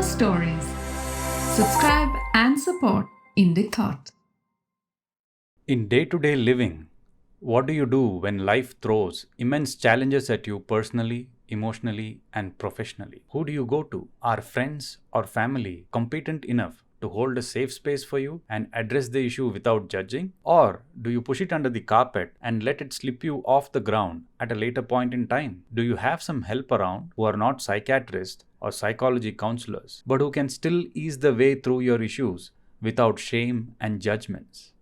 Stories. Subscribe and support Indie Thought. In day to day living, what do you do when life throws immense challenges at you personally, emotionally, and professionally? Who do you go to? Are friends or family competent enough to hold a safe space for you and address the issue without judging? Or do you push it under the carpet and let it slip you off the ground at a later point in time? Do you have some help around who are not psychiatrists or psychology counselors, but who can still ease the way through your issues without shame and judgments?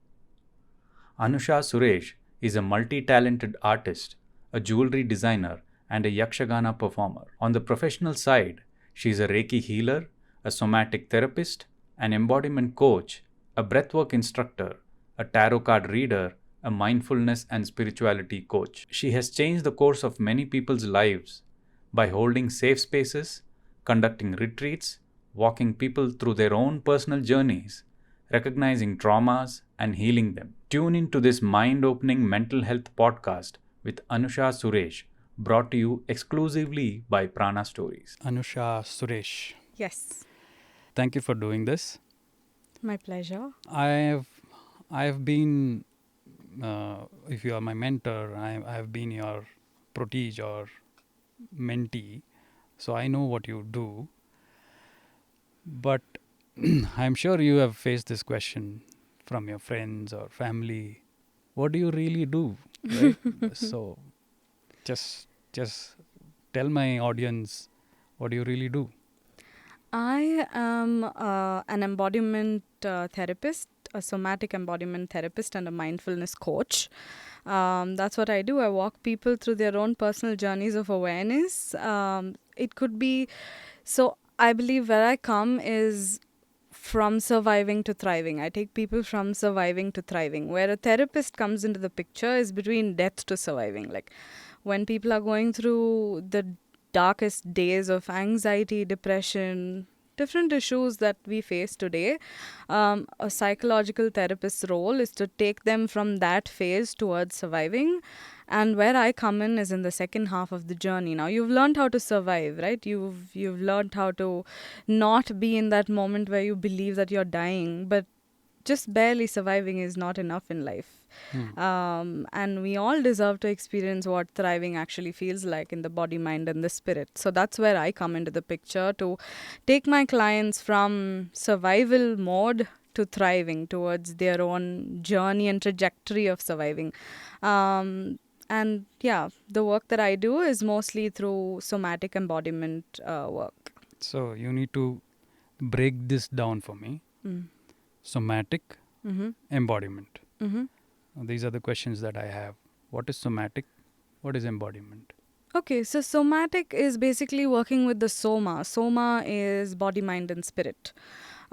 Anusha Suresh is a multi-talented artist, a jewellery designer, and a Yakshagana performer. On the professional side, she is a reiki healer, a somatic therapist, an embodiment coach, a breathwork instructor, a tarot card reader, a mindfulness and spirituality coach. She has changed the course of many people's lives by holding safe spaces, conducting retreats, walking people through their own personal journeys, recognizing traumas, and healing them. Tune into this mind opening mental health podcast with Anusha Suresh, brought to you exclusively by Prana Stories. Anusha Suresh, Yes, thank you for doing this. my pleasure. I've been, if you are my mentor, I've been your protege or mentee, so I know what you do. But I'm sure you have faced this question from your friends or family. What do you really do? Right? So just tell my audience, what do you really do? I am an embodiment therapist, a somatic embodiment therapist, and a mindfulness coach. That's what I do. I walk people through their own personal journeys of awareness. It could be, so I believe where I come is from surviving to thriving. I take people from surviving to thriving. Where a therapist comes into the picture is between death to surviving. Like when people are going through the darkest days of anxiety, depression, different issues that we face today, a psychological therapist's role is to take them from that phase towards surviving. And where I come in is in the second half of the journey. Now you've learned how to survive, right? You've learned how to not be in that moment where you believe that you're dying, but just barely surviving is not enough in life. And we all deserve to experience what thriving actually feels like in the body, mind, and the spirit. So that's where I come into the picture to take my clients from survival mode to thriving towards their own journey and trajectory of surviving. And yeah, the work that I do is mostly through somatic embodiment work. So you need to break this down for me. Somatic, embodiment. These are the questions that I have. What is somatic? What is embodiment? Okay, so somatic is basically working with the soma. Soma is body, mind, and spirit.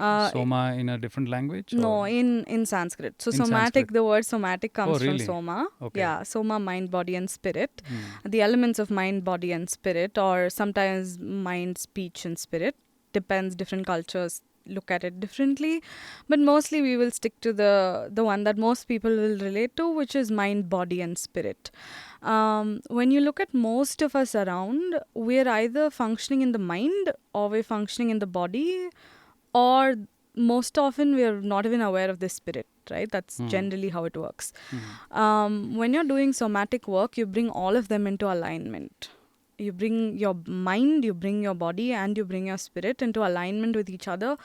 Soma in a different language? No, or- in Sanskrit. So In somatic, Sanskrit. the word somatic comes really? from soma. Okay. Yeah, soma, mind, body, and spirit. Hmm. The elements of mind, body, and spirit, or sometimes mind, speech, and spirit. Depends, different cultures look at it differently, but mostly we will stick to the one that most people will relate to, which is mind, body, and spirit. When you look at most of us around, we're either functioning in the mind or we're functioning in the body, or most often we're not even aware of the spirit, right? That's generally how it works. When you're doing somatic work, you bring all of them into alignment. You bring your mind, you bring your body, and you bring your spirit into alignment with each other.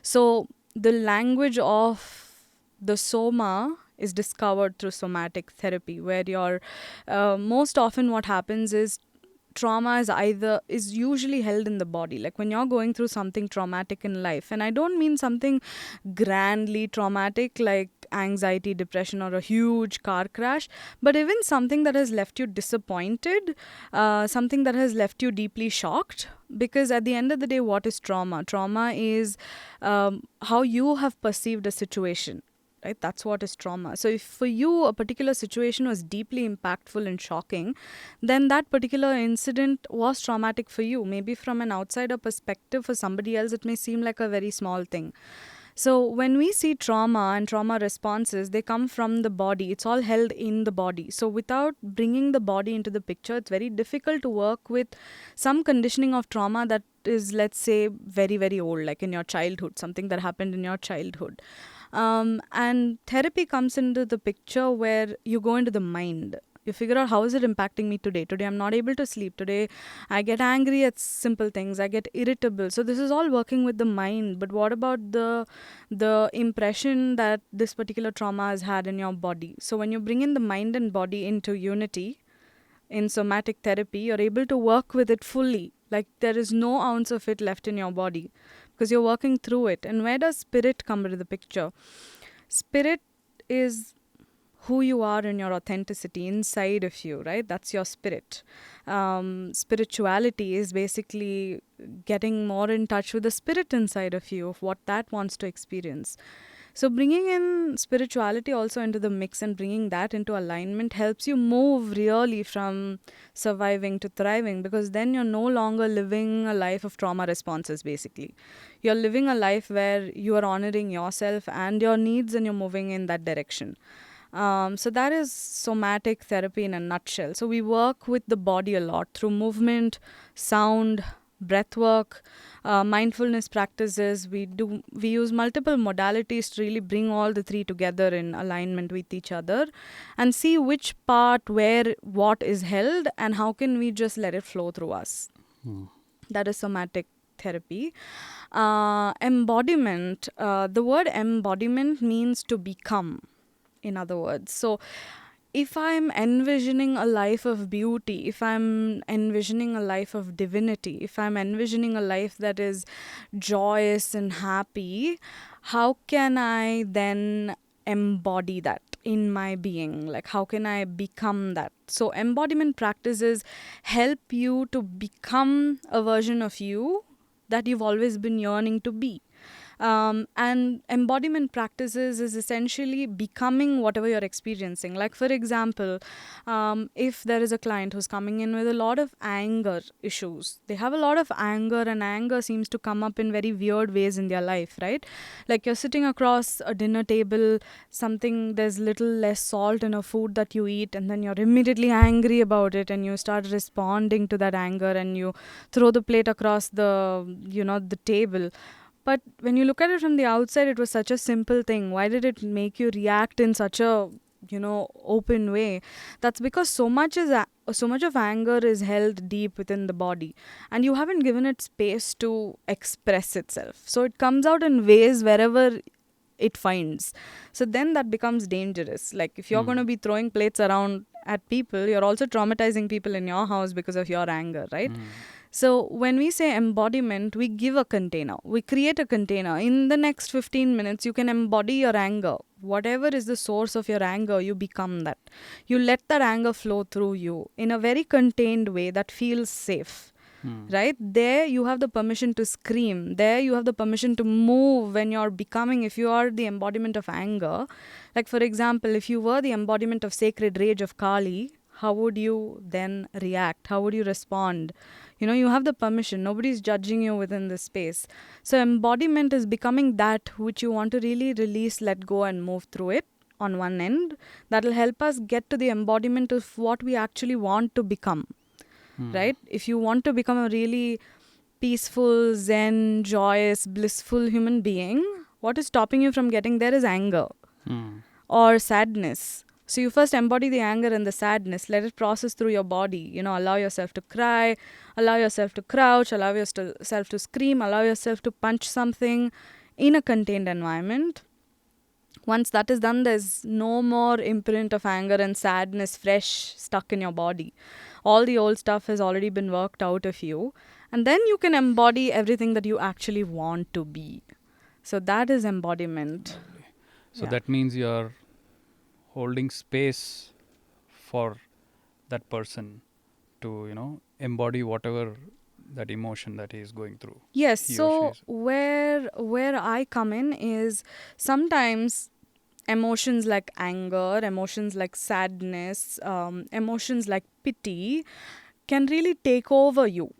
So the language of the soma is discovered through somatic therapy, where you're most often what happens is trauma is usually held in the body. Like when you're going through something traumatic in life, and I don't mean something grandly traumatic like anxiety, depression, or a huge car crash, but even something that has left you disappointed, something that has left you deeply shocked. Because at the end of the day, what is trauma? Trauma is how you have perceived a situation. Right? That's what is trauma. So if for you a particular situation was deeply impactful and shocking, then that particular incident was traumatic for you. Maybe from an outsider perspective, for somebody else, it may seem like a very small thing. So when we see trauma and trauma responses, they come from the body. It's all held in the body. So without bringing the body into the picture, it's very difficult to work with some conditioning of trauma that is, let's say, very, very old, like in your childhood, something that happened in your childhood. And therapy comes into the picture where you go into the mind. You figure out, how is it impacting me today? Today I'm not able to sleep. Today I get angry at simple things. I get irritable. So this is all working with the mind. But what about the impression that this particular trauma has had in your body? So when you bring in the mind and body into unity in somatic therapy, you're able to work with it fully. Like there is no ounce of it left in your body because you're working through it. And where does spirit come into the picture? Spirit is who you are in your authenticity inside of you, right? That's your spirit. Spirituality is basically getting more in touch with the spirit inside of you, of what that wants to experience. So bringing in spirituality also into the mix and bringing that into alignment helps you move really from surviving to thriving, because then you're no longer living a life of trauma responses, basically. You're living a life where you are honoring yourself and your needs and you're moving in that direction. So that is somatic therapy in a nutshell. So we work with the body a lot through movement, sound, breathwork, mindfulness practices. We use multiple modalities to really bring all the three together in alignment with each other and see which part where what is held and how can we just let it flow through us. That is somatic therapy. Embodiment. The word embodiment means to become, in other words. So if I'm envisioning a life of beauty, if I'm envisioning a life of divinity, if I'm envisioning a life that is joyous and happy, how can I then embody that in my being? Like, how can I become that? So embodiment practices help you to become a version of you that you've always been yearning to be. And embodiment practices is essentially becoming whatever you're experiencing. Like, for example, if there is a client who's coming in with a lot of anger issues, they have a lot of anger, and anger seems to come up in very weird ways in their life, right? Like, you're sitting across a dinner table, there's little less salt in a food that you eat, and then you're immediately angry about it, and you start responding to that anger, and you throw the plate across the table. But when you look at it from the outside, it was such a simple thing. Why did it make you react in such a, open way? That's because so much of anger is held deep within the body, and you haven't given it space to express itself. So it comes out in ways wherever it finds. So then that becomes dangerous. Like, if you're going to be throwing plates around at people, you're also traumatizing people in your house because of your anger, right? So when we say embodiment, we give a container. We create a container. In the next 15 minutes, you can embody your anger. Whatever is the source of your anger, you become that. You let that anger flow through you in a very contained way that feels safe. Right? There you have the permission to scream. There you have the permission to move when you're becoming, if you are the embodiment of anger. Like, for example, if you were the embodiment of sacred rage of Kali, how would you then react? How would you respond? You have the permission. Nobody's judging you within this space. So embodiment is becoming that which you want to really release, let go, and move through it on one end. That will help us get to the embodiment of what we actually want to become. Right? If you want to become a really peaceful, zen, joyous, blissful human being, what is stopping you from getting there is anger or sadness. So you first embody the anger and the sadness. Let it process through your body. Allow yourself to cry, allow yourself to crouch, allow yourself to scream, allow yourself to punch something in a contained environment. Once that is done, there's no more imprint of anger and sadness fresh stuck in your body. All the old stuff has already been worked out of you. And then you can embody everything that you actually want to be. So that is embodiment. So that means you're holding space for that person to, embody whatever that emotion that he is going through. Yes. So where I come in is sometimes emotions like anger, emotions like sadness, emotions like pity can really take over you.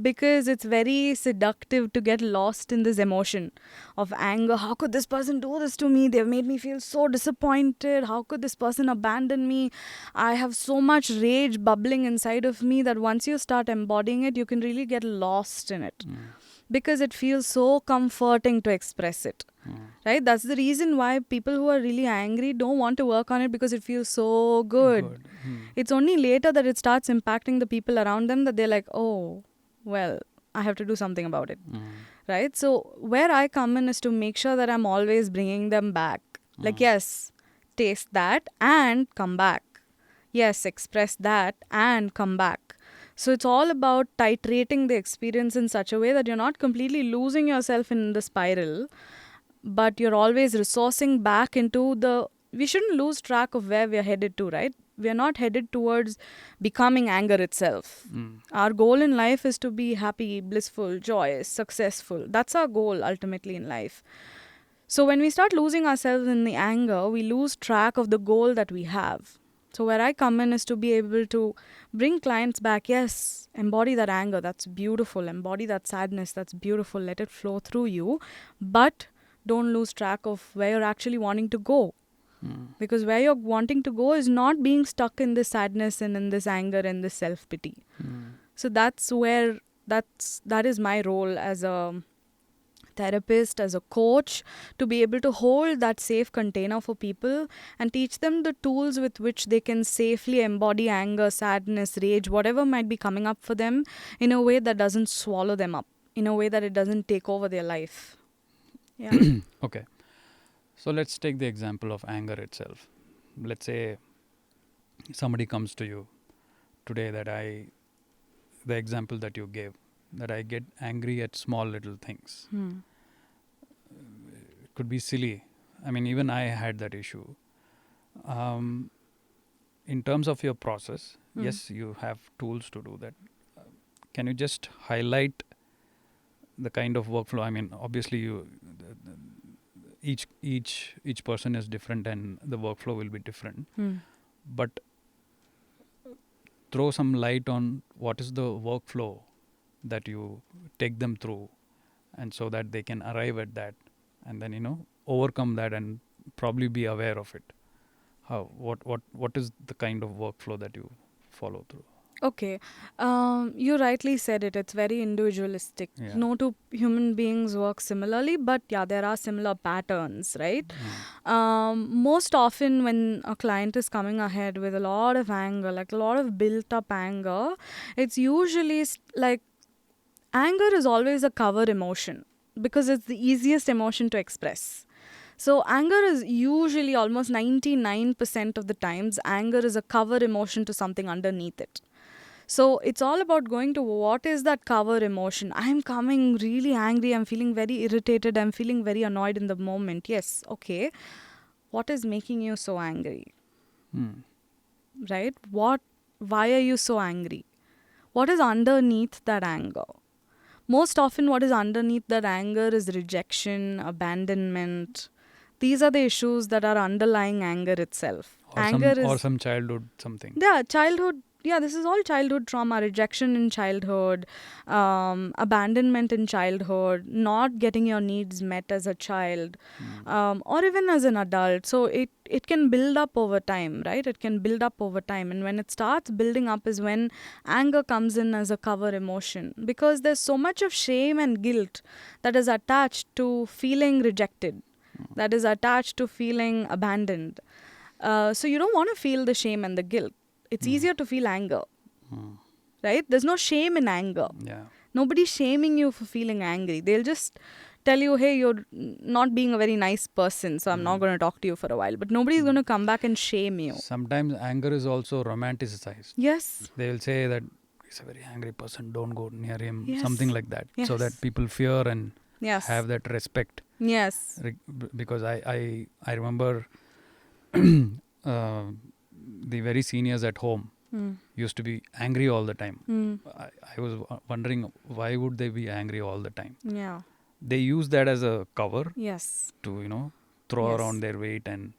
because it's very seductive to get lost in this emotion of anger. How could this person do this to me? They've made me feel so disappointed. How could this person abandon me? I have so much rage bubbling inside of me that once you start embodying it, you can really get lost in it because it feels so comforting to express it. Right? That's the reason why people who are really angry don't want to work on it, because it feels so good. It's only later that it starts impacting the people around them that they're like, oh, well, I have to do something about it. Right? So where I come in is to make sure that I'm always bringing them back. Like, yes, taste that and come back. Yes, express that and come back. So it's all about titrating the experience in such a way that you're not completely losing yourself in the spiral, but you're always resourcing back into the... We shouldn't lose track of where we're headed to, right? We're not headed towards becoming anger itself. Our goal in life is to be happy, blissful, joyous, successful. That's our goal ultimately in life. So when we start losing ourselves in the anger, we lose track of the goal that we have. So where I come in is to be able to bring clients back. Yes, embody that anger. That's beautiful. Embody that sadness. That's beautiful. Let it flow through you. But don't lose track of where you're actually wanting to go. Because where you're wanting to go is not being stuck in this sadness and in this anger and this self-pity. So that's where... that is my role as a therapist, as a coach, to be able to hold that safe container for people and teach them the tools with which they can safely embody anger, sadness, rage, whatever might be coming up for them, in a way that doesn't swallow them up, in a way that it doesn't take over their life. Yeah. Okay. So let's take the example of anger itself. Let's say somebody comes to you today the example that you gave, that I get angry at small little things. It could be silly. I mean, even I had that issue. In terms of your process, yes, you have tools to do that. Can you just highlight the kind of workflow? I mean, obviously each person is different and the workflow will be different. But throw some light on what is the workflow that you take them through, and so that they can arrive at that and then overcome that and probably be aware of it. What is the kind of workflow that you follow through? Okay. You rightly said it. It's very individualistic. Yeah. No two human beings work similarly, but yeah, there are similar patterns, right? Most often when a client is coming ahead with a lot of anger, like a lot of built up anger, it's usually like anger is always a cover emotion because it's the easiest emotion to express. So anger is usually almost 99% of the times, anger is a cover emotion to something underneath it. So it's all about going to what is that cover emotion. I'm coming really angry. I'm feeling very irritated. I'm feeling very annoyed in the moment. Yes, okay. What is making you so angry? Right? Why are you so angry? What is underneath that anger? Most often what is underneath that anger is rejection, abandonment. These are the issues that are underlying anger itself. Or some childhood something. Yeah, childhood. Yeah, this is all childhood trauma, rejection in childhood, abandonment in childhood, not getting your needs met as a child, or even as an adult. So it can build up over time, right? It can build up over time. And when it starts building up is when anger comes in as a cover emotion. Because there's so much of shame and guilt that is attached to feeling rejected, that is attached to feeling abandoned. So you don't want to feel the shame and the guilt. It's easier to feel anger, right? There's no shame in anger. Yeah. Nobody's shaming you for feeling angry. They'll just tell you, hey, you're not being a very nice person, so I'm not going to talk to you for a while. But nobody's going to come back and shame you. Sometimes anger is also romanticized. Yes. They will say that he's a very angry person, don't go near him, Yes. something like that. Yes. So that people fear and Yes. have that respect. Yes. Because I remember the very seniors at home used to be angry all the time. I was wondering, why would they be angry all the time? Yeah. They use that as a cover Yes. to throw Yes. around their weight and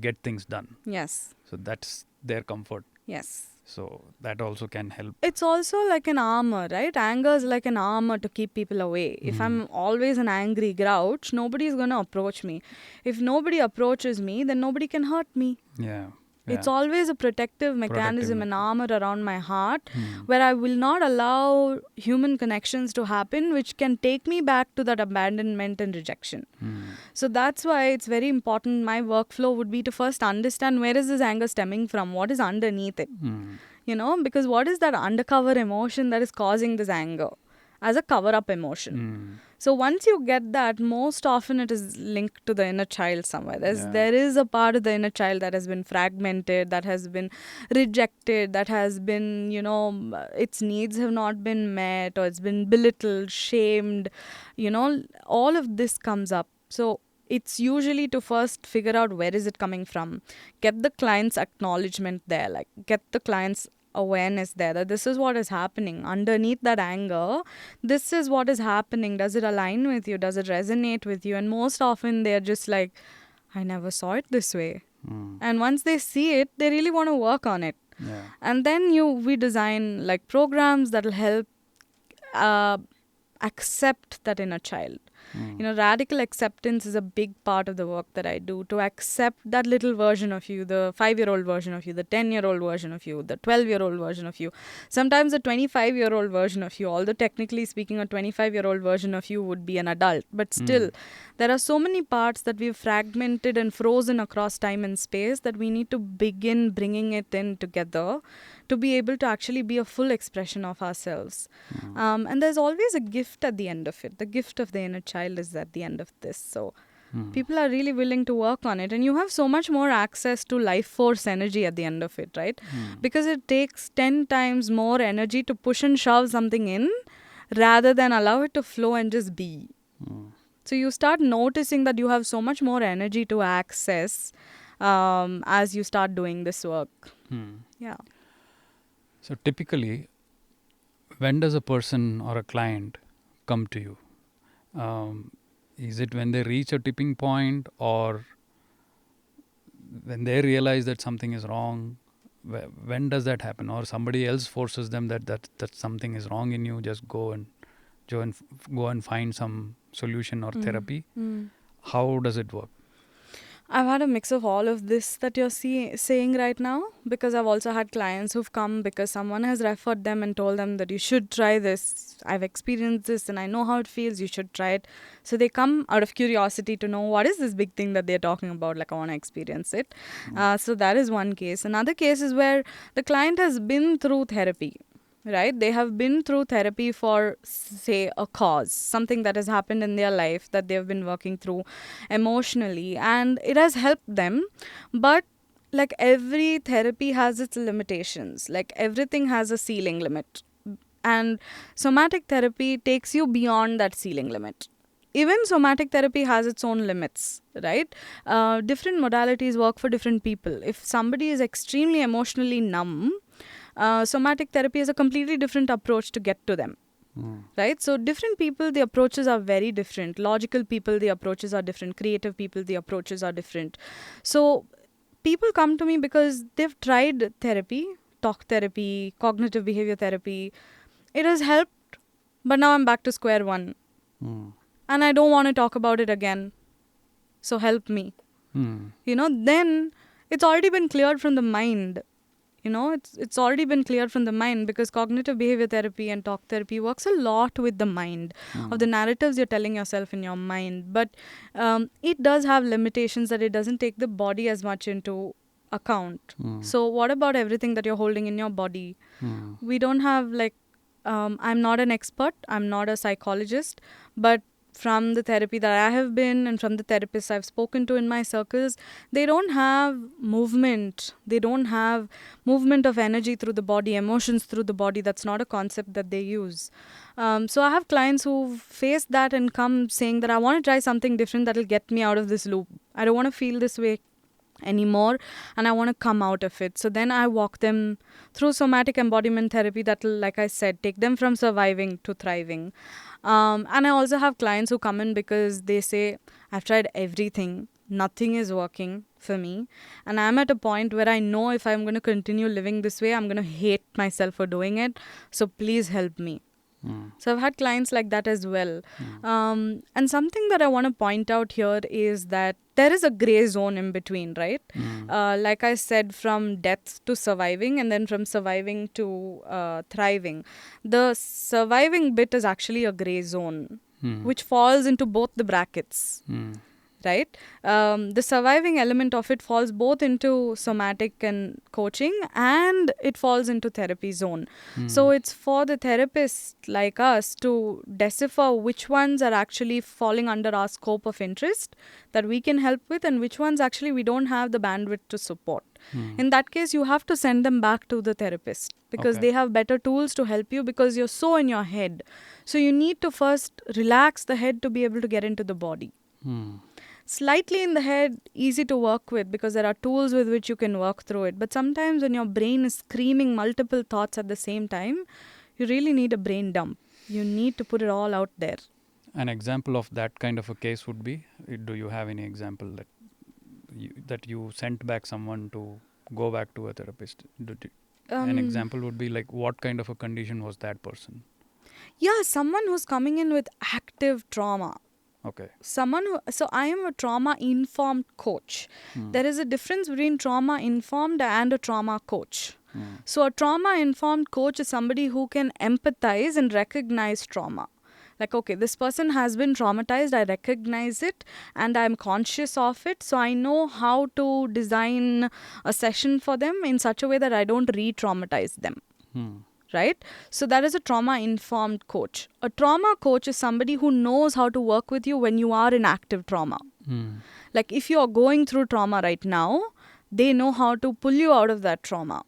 get things done. Yes. So that's their comfort. Yes. So that also can help. It's also like an armor, right? Anger is like an armor to keep people away. If I'm always an angry grouch, nobody's going to approach me. If nobody approaches me, then nobody can hurt me. Yeah. It's always a protective mechanism, an armor around my heart, where I will not allow human connections to happen, which can take me back to that abandonment and rejection. So that's why it's very important. My workflow would be to first understand, where is this anger stemming from? What is underneath it? You know, because what is that undercover emotion that is causing this anger as a cover-up emotion? So once you get that, most often it is linked to the inner child somewhere. There is a part of the inner child that has been fragmented, that has been rejected, that has been, you know, its needs have not been met, or it's been belittled, shamed. You know, all of this comes up. So it's usually to first figure out where is it coming from. Get the client's acknowledgement there, like get the client's awareness there, that this is what is happening underneath that anger. This is what is happening. Does it align with you? Does it resonate with you? And most often they're just like, I never saw it this way. And once they see it, they really want to work on it. And then we design like programs that will help accept that inner child. You know, radical acceptance is a big part of the work that I do, to accept that little version of you, the 5-year-old version of you, the 10-year-old version of you, the 12-year-old version of you, sometimes the 25-year-old version of you, although technically speaking a 25-year-old version of you would be an adult. But still, there are so many parts that we've fragmented and frozen across time and space that we need to begin bringing it in together to be able to actually be a full expression of ourselves. And there's always a gift at the end of it. The gift of the inner child is at the end of this. So people are really willing to work on it. And you have so much more access to life force energy at the end of it, right? Because it takes 10 times more energy to push and shove something in rather than allow it to flow and just be. So you start noticing that you have so much more energy to access as you start doing this work. Yeah. So typically, when does a person or a client come to you? Is it when they reach a tipping point, or when they realize that something is wrong? When does that happen? Or somebody else forces them that something is wrong in you, just go and find some solution or therapy? How does it work? I've had a mix of all of this that you're saying right now, because I've also had clients who've come because someone has referred them and told them that you should try this. I've experienced this and I know how it feels. You should try it. So they come out of curiosity to know what is this big thing that they're talking about. Like, I want to experience it. So that is one case. Another case is where the client has been through therapy. Right? They have been through therapy for, say, a cause, something that has happened in their life that they've been working through emotionally, and it has helped them. But like every therapy has its limitations, like everything has a ceiling limit. And somatic therapy takes you beyond that ceiling limit. Even somatic therapy has its own limits, right? Different modalities work for different people. If somebody is extremely emotionally numb, somatic therapy is a completely different approach to get to them. Right? So different people, the approaches are very different. Logical people, the approaches are different. Creative people, the approaches are different. So people come to me because they've tried therapy, talk therapy, cognitive behavior therapy. It has helped, but now I'm back to square one. And I don't want to talk about it again. So help me. You know, then it's already been cleared from the mind. You know, it's already been cleared from the mind, because cognitive behavior therapy and talk therapy works a lot with the mind, of the narratives you're telling yourself in your mind. But it does have limitations, that it doesn't take the body as much into account. So what about everything that you're holding in your body? We don't have I'm not an expert. I'm not a psychologist. But from the therapy that I have been and from the therapists I've spoken to in my circles, they don't have movement. They don't have movement of energy through the body, emotions through the body. That's not a concept that they use. So I have clients who face that and come saying that I want to try something different that will get me out of this loop. I don't want to feel this way anymore, and I want to come out of it. So then I walk them through somatic embodiment therapy that will, like I said, take them from surviving to thriving. And I also have clients who come in because they say, I've tried everything. nothing is working for me, and I'm at a point where I know if I'm going to continue living this way, I'm going to hate myself for doing it. So please help me. So I've had clients like that as well. And something that I want to point out here is that there is a gray zone in between, right? Like I said, from death to surviving, and then from surviving to thriving. The surviving bit is actually a gray zone, which falls into both the brackets. Right? The surviving element of it falls both into somatic and coaching, and it falls into therapy zone. So it's for the therapist like us to decipher which ones are actually falling under our scope of interest that we can help with, and which ones actually we don't have the bandwidth to support. In that case, you have to send them back to the therapist, because they have better tools to help you, because you're so in your head. So you need to first relax the head to be able to get into the body. Slightly in the head, easy to work with because there are tools with which you can work through it. But sometimes when your brain is screaming multiple thoughts at the same time, you really need a brain dump. You need to put it all out there. An example of that kind of a case would be, do you have any example that you sent back someone to go back to a therapist? An example would be like, what kind of a condition was that person? Yeah, someone who's coming in with active trauma. Okay. So I am a trauma-informed coach. There is a difference between trauma-informed and a trauma coach. So a trauma-informed coach is somebody who can empathize and recognize trauma. Like, okay, this person has been traumatized, I recognize it, and I'm conscious of it. So I know how to design a session for them in such a way that I don't re-traumatize them. Right? So that is a trauma-informed coach. A trauma coach is somebody who knows how to work with you when you are in active trauma. Like if you are going through trauma right now, they know how to pull you out of that trauma.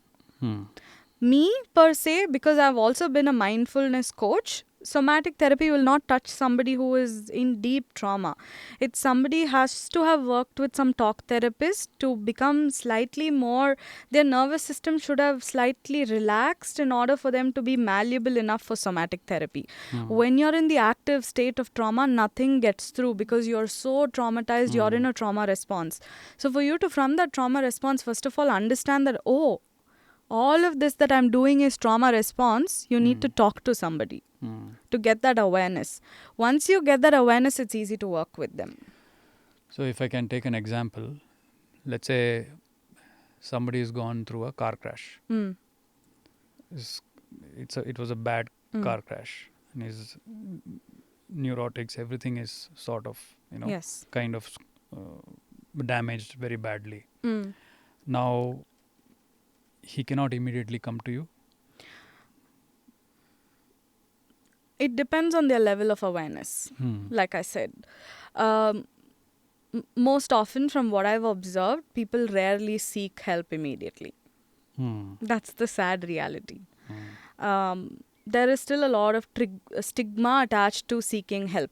Me, per se, because I've also been a mindfulness coach, somatic therapy will not touch somebody who is in deep trauma. It's somebody has to have worked with some talk therapist to become slightly more, their nervous system should have slightly relaxed in order for them to be malleable enough for somatic therapy. When you're in the active state of trauma, nothing gets through because you're so traumatized, you're in a trauma response. So for you to, from that trauma response, first of all, understand that, oh, all of this that I'm doing is trauma response, you need to talk to somebody to get that awareness. Once you get that awareness, it's easy to work with them. So if I can take an example, let's say somebody has gone through a car crash. It was a bad car crash, and his neurotics, everything is sort of, kind of damaged very badly. Now, he cannot immediately come to you? It depends on their level of awareness. Like I said, most often from what I've observed, people rarely seek help immediately. That's the sad reality. There is still a lot of stigma attached to seeking help.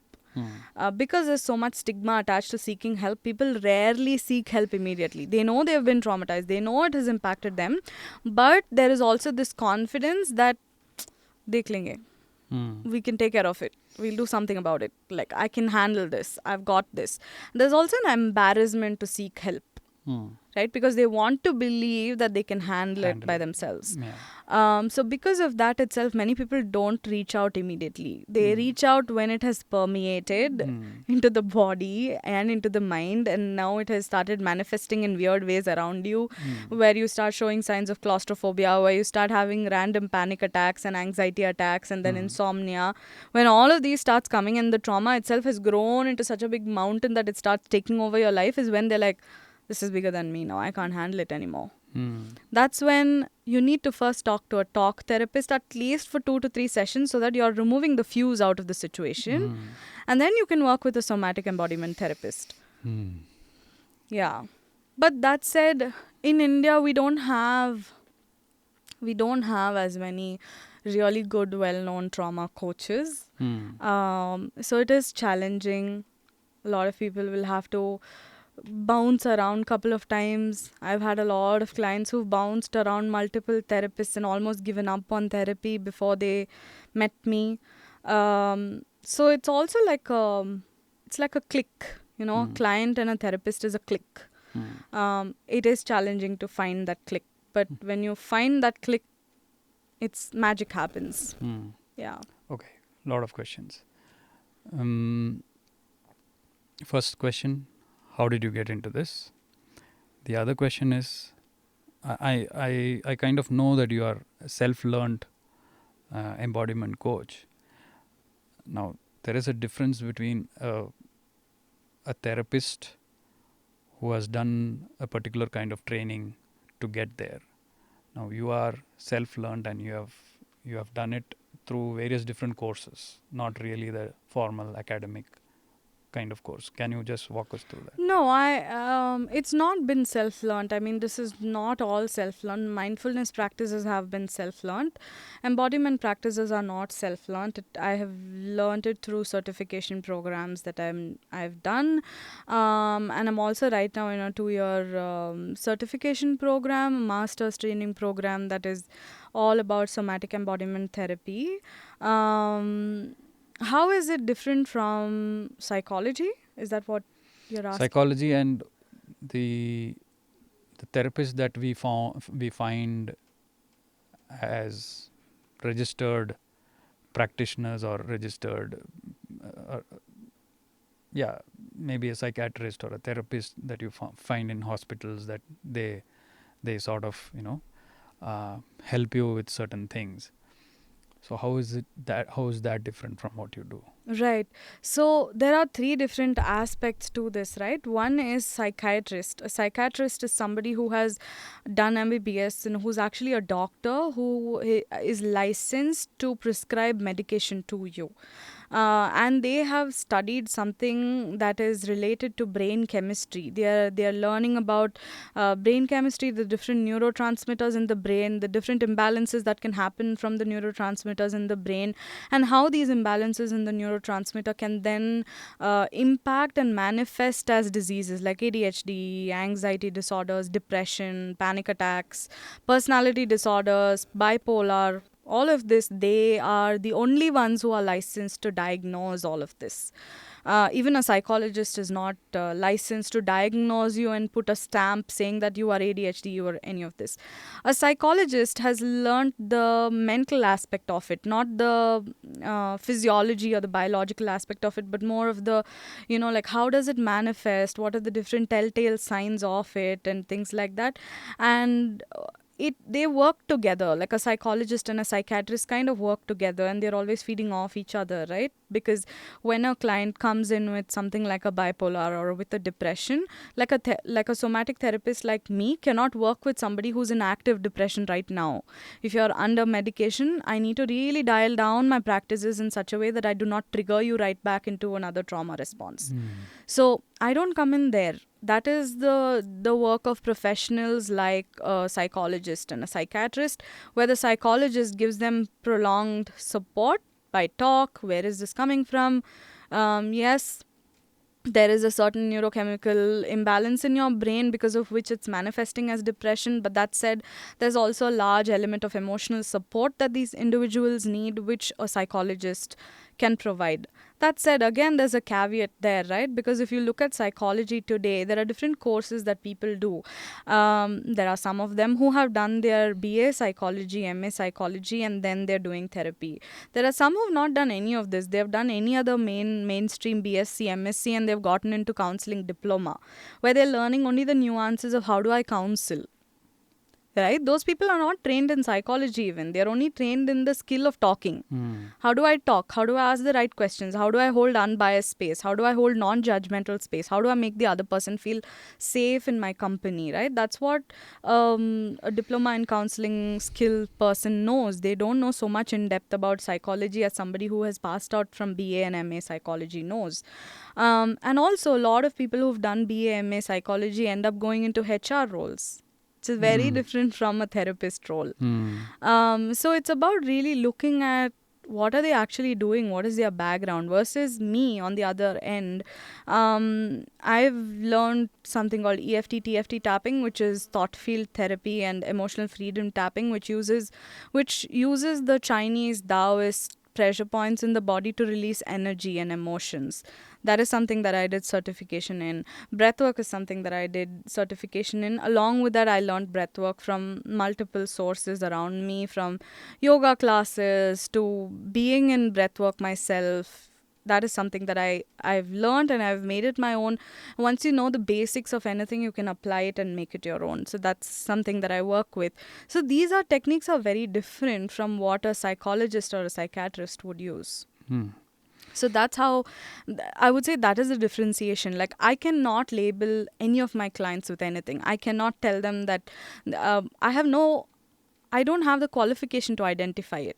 Because there's so much stigma attached to seeking help, people rarely seek help immediately. They know they've been traumatized. They know it has impacted them. But there is also this confidence that they cling. We can take care of it. We'll do something about it. Like, I can handle this. I've got this. There's also an embarrassment to seek help. Right? Because they want to believe that they can handle it by themselves. So because of that itself, many people don't reach out immediately. They reach out when it has permeated into the body and into the mind, and now it has started manifesting in weird ways around you, where you start showing signs of claustrophobia, where you start having random panic attacks and anxiety attacks, and then insomnia. When all of these starts coming and the trauma itself has grown into such a big mountain that it starts taking over your life, is when they're like, this is bigger than me now, I can't handle it anymore. That's when you need to first talk to a talk therapist, at least for 2 to 3 sessions, so that you're removing the fuse out of the situation. And then you can work with a somatic embodiment therapist. Yeah. But that said, in India, we don't have as many really good, well-known trauma coaches. So it is challenging. A lot of people will have to bounce around a couple of times. I've had a lot of clients who've bounced around multiple therapists and almost given up on therapy before they met me. So it's also like it's like a click. Client and a therapist is a click. It is challenging to find that click, but when you find that click, it's magic happens. Yeah. Okay, lot of questions. First question, how did you get into this? The other question is, I kind of know that you are a self-learned embodiment coach. Now, there is a difference between a therapist who has done a particular kind of training to get there. Now, you are self-learned and you have done it through various different courses, not really the formal academic kind of course. Can you just walk us through that? No, it's not been self-learned. I mean, this is not all self-learned. Mindfulness practices have been self-learned. Embodiment practices are not self-learned. I have learned it through certification programs that I've done, and I'm also right now in a 2-year certification program, master's training program that is all about somatic embodiment therapy. How is it different from psychology? Is that what you're asking? Psychology and the therapists that we find as registered practitioners or registered, maybe a psychiatrist or a therapist that you find in hospitals, that they sort of help you with certain things. So how is that different from what you do? Right. So there are 3 different aspects to this, right? One is psychiatrist. A psychiatrist is somebody who has done MBBS and who's actually a doctor who is licensed to prescribe medication to you. And they have studied something that is related to brain chemistry. They are learning about brain chemistry, the different neurotransmitters in the brain, the different imbalances that can happen from the neurotransmitters in the brain, and how these imbalances in the neurotransmitter can then impact and manifest as diseases like ADHD, anxiety disorders, depression, panic attacks, personality disorders, bipolar. All of this, they are the only ones who are licensed to diagnose all of this. Even a psychologist is not licensed to diagnose you and put a stamp saying that you are ADHD, you are any of this. A psychologist has learned the mental aspect of it, not the physiology or the biological aspect of it, but more of the, like how does it manifest, what are the different telltale signs of it and things like that. And they work together, like a psychologist and a psychiatrist kind of work together, and they're always feeding off each other, right? Because when a client comes in with something like a bipolar or with a depression, like a somatic therapist like me cannot work with somebody who's in active depression right now. If you're under medication, I need to really dial down my practices in such a way that I do not trigger you right back into another trauma response. So I don't come in there. That is the work of professionals like a psychologist and a psychiatrist, where the psychologist gives them prolonged support by talk. Where is this coming from? Yes, there is a certain neurochemical imbalance in your brain because of which it's manifesting as depression. But that said, there's also a large element of emotional support that these individuals need, which a psychologist can provide. That said, again, there's a caveat there, right? Because if you look at psychology today, there are different courses that people do. There are some of them who have done their BA psychology, MA psychology, and then they're doing therapy. There are some who have not done any of this. They've done any other mainstream BSc, MSc, and they've gotten into counseling diploma, where they're learning only the nuances of how do I counsel. Right? Those people are not trained in psychology even. They're only trained in the skill of talking. How do I talk? How do I ask the right questions? How do I hold unbiased space? How do I hold non-judgmental space? How do I make the other person feel safe in my company? Right? That's what a diploma in counseling skill person knows. They don't know so much in depth about psychology as somebody who has passed out from BA and MA psychology knows. And also, a lot of people who've done BA, MA psychology end up going into HR roles. It's very different from a therapist role. So it's about really looking at what are they actually doing, what is their background, versus me on the other end. I've learned something called EFT, TFT tapping, which is thought field therapy, and emotional freedom tapping, which uses the Chinese Taoist pressure points in the body to release energy and emotions. That is something that I did certification in. Breathwork is something that I did certification in. Along with that, I learned breathwork from multiple sources around me, from yoga classes to being in breathwork myself. That is something that I've learned and I've made it my own. Once you know the basics of anything, you can apply it and make it your own. So that's something that I work with. So these techniques are very different from what a psychologist or a psychiatrist would use. So that's how I would say that is a differentiation. Like, I cannot label any of my clients with anything. I cannot tell them that I don't have the qualification to identify it.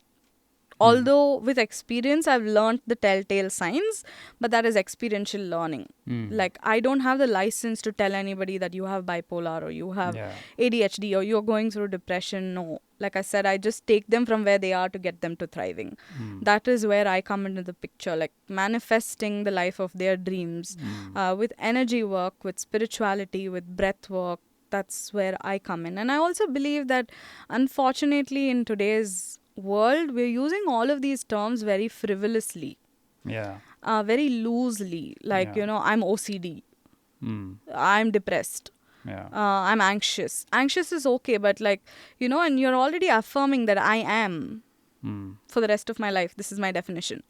Although with experience, I've learned the telltale signs, but that is experiential learning. Like, I don't have the license to tell anybody that you have bipolar or you have ADHD or you're going through depression. No. Like I said, I just take them from where they are to get them to thriving. That is where I come into the picture, like manifesting the life of their dreams with energy work, with spirituality, with breath work. That's where I come in. And I also believe that, unfortunately, in today's world, we're using all of these terms very frivolously, very loosely. Like, I'm OCD, I'm depressed, I'm anxious. Anxious is okay, but and you're already affirming that I am for the rest of my life. This is my definition.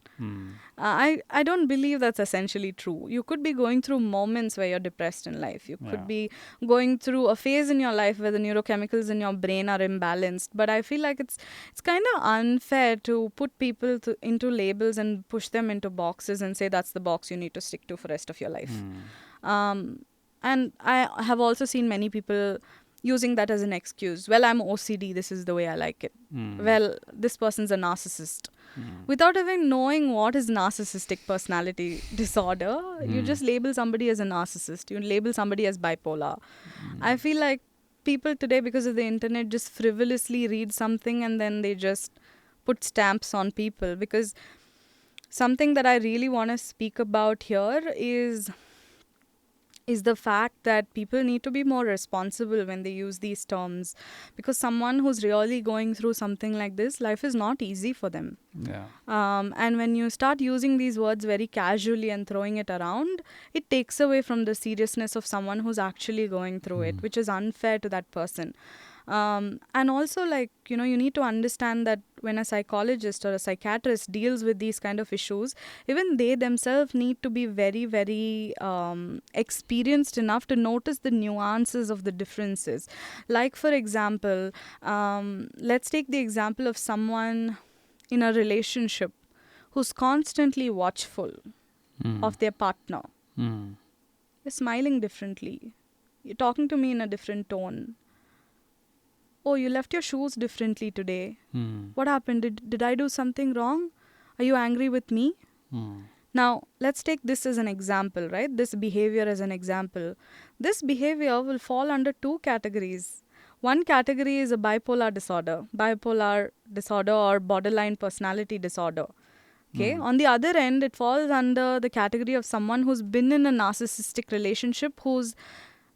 I don't believe that's essentially true. You could be going through moments where you're depressed in life. You could be going through a phase in your life where the neurochemicals in your brain are imbalanced. But I feel like it's kind of unfair to put people into labels and push them into boxes and say that's the box you need to stick to for the rest of your life. And I have also seen many people using that as an excuse. Well, I'm OCD, this is the way I like it. Well, this person's a narcissist. Without even knowing what is narcissistic personality disorder, you just label somebody as a narcissist. You label somebody as bipolar. I feel like people today, because of the internet, just frivolously read something and then they just put stamps on people. Because something that I really want to speak about here is the fact that people need to be more responsible when they use these terms, because someone who's really going through something like this, life is not easy for them. And when you start using these words very casually and throwing it around, it takes away from the seriousness of someone who's actually going through it, which is unfair to that person. And also, you need to understand that when a psychologist or a psychiatrist deals with these kind of issues, even they themselves need to be very, very experienced enough to notice the nuances of the differences. Like, for example, let's take the example of someone in a relationship who's constantly watchful of their partner. You're smiling differently. You're talking to me in a different tone. Oh, you left your shoes differently today. What happened? Did I do something wrong? Are you angry with me? Now, let's take this as an example, right? This behavior as an example. This behavior will fall under two categories. One category is a bipolar disorder or borderline personality disorder. Okay. On the other end, it falls under the category of someone who's been in a narcissistic relationship,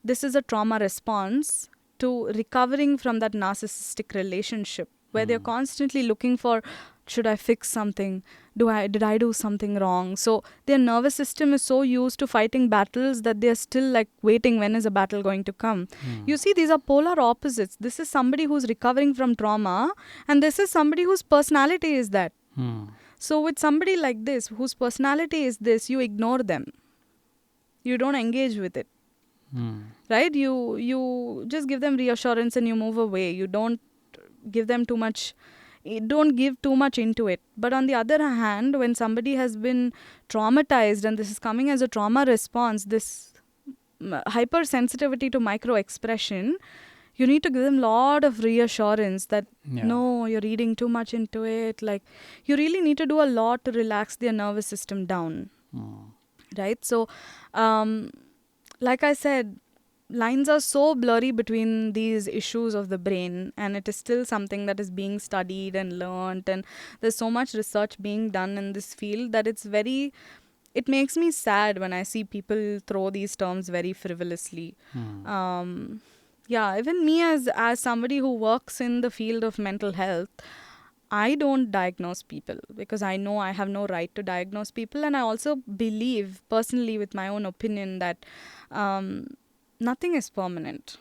this is a trauma response to recovering from that narcissistic relationship, where they're constantly looking for, should I fix something? Did I do something wrong? So their nervous system is so used to fighting battles that they're still waiting, when is a battle going to come? You see, these are polar opposites. This is somebody who's recovering from trauma, and this is somebody whose personality is that. So with somebody like this, whose personality is this, you ignore them. You don't engage with it. Right? You just give them reassurance and you move away. You don't give them too much. Don't give too much into it. But on the other hand, when somebody has been traumatized and this is coming as a trauma response, this hypersensitivity to micro expression, you need to give them a lot of reassurance that no, you're reading too much into it. You really need to do a lot to relax their nervous system down. Right? So, like I said, lines are so blurry between these issues of the brain, and it is still something that is being studied and learned, and there's so much research being done in this field that it makes me sad when I see people throw these terms very frivolously. Even me as somebody who works in the field of mental health, I don't diagnose people because I know I have no right to diagnose people. And I also believe personally with my own opinion that nothing is permanent.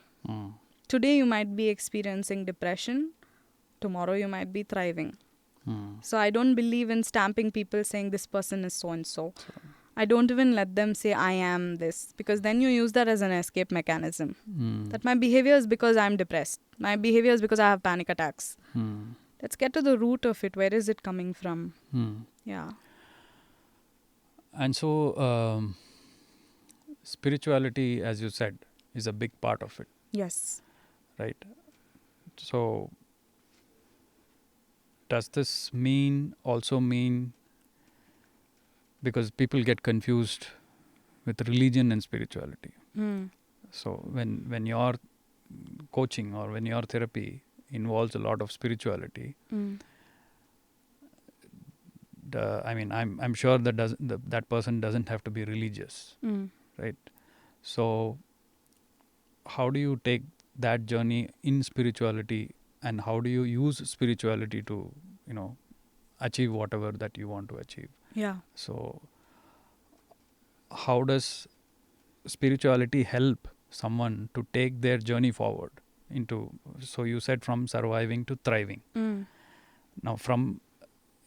Today you might be experiencing depression. Tomorrow you might be thriving. So I don't believe in stamping people saying this person is so and so. I don't even let them say I am this, because then you use that as an escape mechanism. That my behavior is because I'm depressed. My behavior is because I have panic attacks. Let's get to the root of it. Where is it coming from? Yeah. And so spirituality, as you said, is a big part of it. Yes. Right. So does this also mean, because people get confused with religion and spirituality. So when your coaching or when your therapy involves a lot of spirituality, I'm sure that person doesn't have to be religious, right? So how do you take that journey in spirituality, and how do you use spirituality to, achieve whatever that you want to achieve? Yeah. So how does spirituality help someone to take their journey forward so you said from surviving to thriving. Now from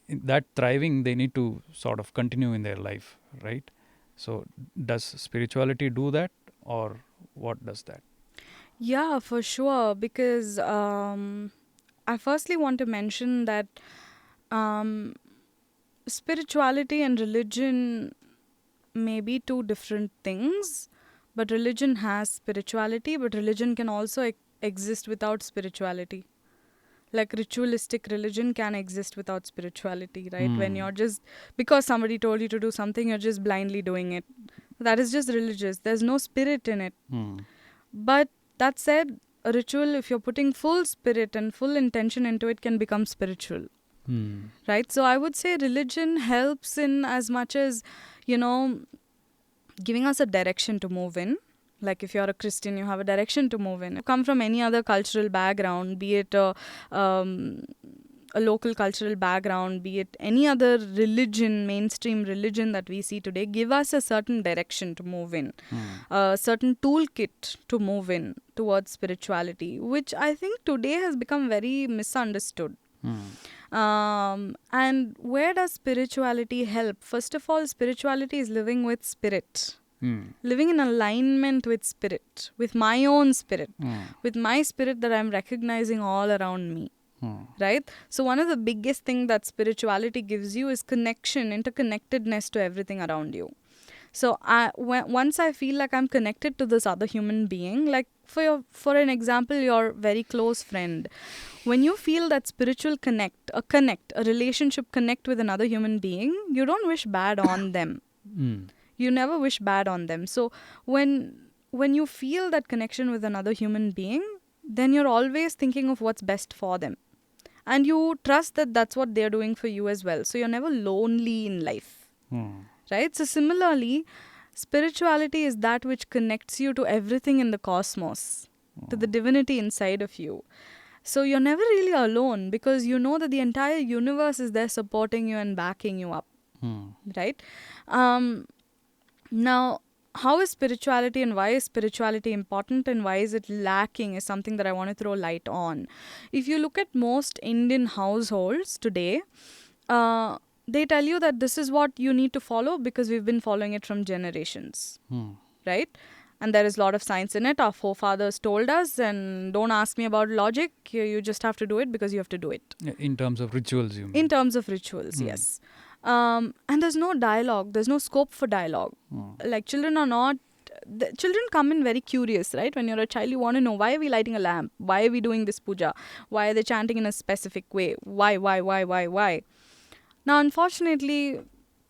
that thriving, they need to sort of continue in their life, right? So does spirituality do that, or what does that? Yeah, for sure. Because I firstly want to mention that spirituality and religion may be two different things, but religion has spirituality, but religion can also exist without spirituality. Like ritualistic religion can exist without spirituality, right? When you're just, because somebody told you to do something, you're just blindly doing it. That is just religious. There's no spirit in it. But that said, a ritual, if you're putting full spirit and full intention into it, can become spiritual. Right? So I would say religion helps in as much as, giving us a direction to move in. Like if you're a Christian, you have a direction to move in. You come from any other cultural background, be it a local cultural background, be it any other religion, mainstream religion that we see today, give us a certain direction to move in, a certain toolkit to move in towards spirituality, which I think today has become very misunderstood. And where does spirituality help? First of all, spirituality is living with spirit. Living in alignment with spirit, with my own spirit, with my spirit that I'm recognizing all around me. Right? So one of the biggest things that spirituality gives you is connection, interconnectedness to everything around you. So once I feel like I'm connected to this other human being, like for an example, your very close friend, when you feel that spiritual connect, a relationship connect with another human being, you don't wish bad on them. You never wish bad on them. So when you feel that connection with another human being, then you're always thinking of what's best for them. And you trust that that's what they're doing for you as well. So you're never lonely in life. Right? So similarly, spirituality is that which connects you to everything in the cosmos, to the divinity inside of you. So you're never really alone, because you know that the entire universe is there supporting you and backing you up. Right? Now, how is spirituality and why is spirituality important and why is it lacking is something that I want to throw light on. If you look at most Indian households today, they tell you that this is what you need to follow because we've been following it from generations. Right? And there is a lot of science in it. Our forefathers told us, and don't ask me about logic. You just have to do it because you have to do it. In terms of rituals, you mean? In terms of rituals, yes. And there's no dialogue. There's no scope for dialogue. Like children come in very curious, right? When you're a child, you want to know, why are we lighting a lamp? Why are we doing this puja? Why are they chanting in a specific way? Why? Now, unfortunately,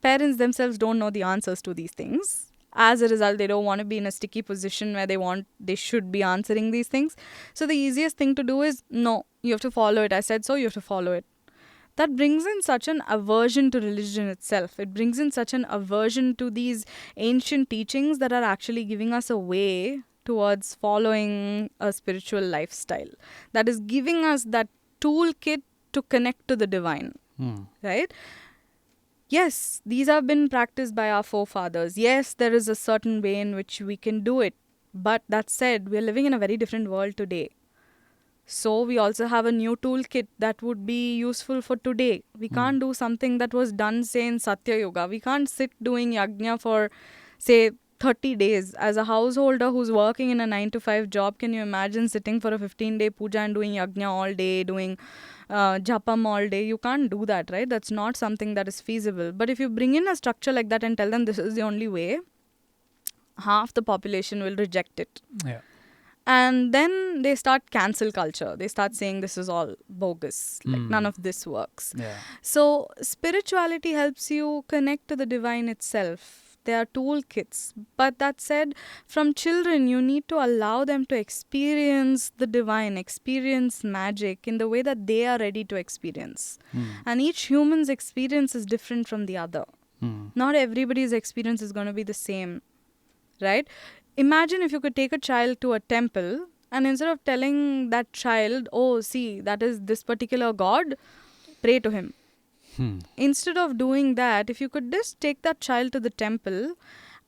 parents themselves don't know the answers to these things. As a result, they don't want to be in a sticky position where they should be answering these things. So the easiest thing to do is, no, you have to follow it. I said so, you have to follow it. That brings in such an aversion to religion itself. It brings in such an aversion to these ancient teachings that are actually giving us a way towards following a spiritual lifestyle. That is giving us that toolkit to connect to the divine, right? Yes, these have been practiced by our forefathers. Yes, there is a certain way in which we can do it. But that said, we are living in a very different world today. So we also have a new toolkit that would be useful for today. We can't do something that was done, say, in Satya Yoga. We can't sit doing yajna for, say, 30 days. As a householder who's working in a 9 to 5 job, can you imagine sitting for a 15-day puja and doing yajna all day, doing japam all day? You can't do that, right? That's not something that is feasible. But if you bring in a structure like that and tell them this is the only way, half the population will reject it. Yeah. And then they start cancel culture. They start saying this is all bogus. Like none of this works. Yeah. So spirituality helps you connect to the divine itself. They are toolkits. But that said, from children, you need to allow them to experience the divine, experience magic in the way that they are ready to experience. And each human's experience is different from the other. Not everybody's experience is going to be the same, right? Imagine if you could take a child to a temple and instead of telling that child, oh, see, that is this particular god, pray to him. Instead of doing that, if you could just take that child to the temple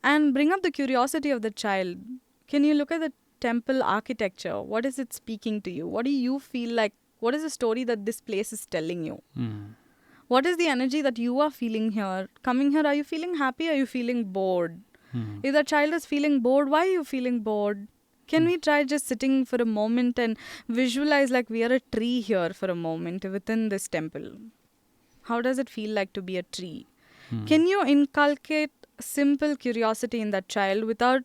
and bring up the curiosity of the child, can you look at the temple architecture? What is it speaking to you? What do you feel like? What is the story that this place is telling you? What is the energy that you are feeling here? Coming here, are you feeling happy? Are you feeling bored? If the child is feeling bored, why are you feeling bored? Can we try just sitting for a moment and visualize like we are a tree here for a moment within this temple? How does it feel like to be a tree? Can you inculcate simple curiosity in that child without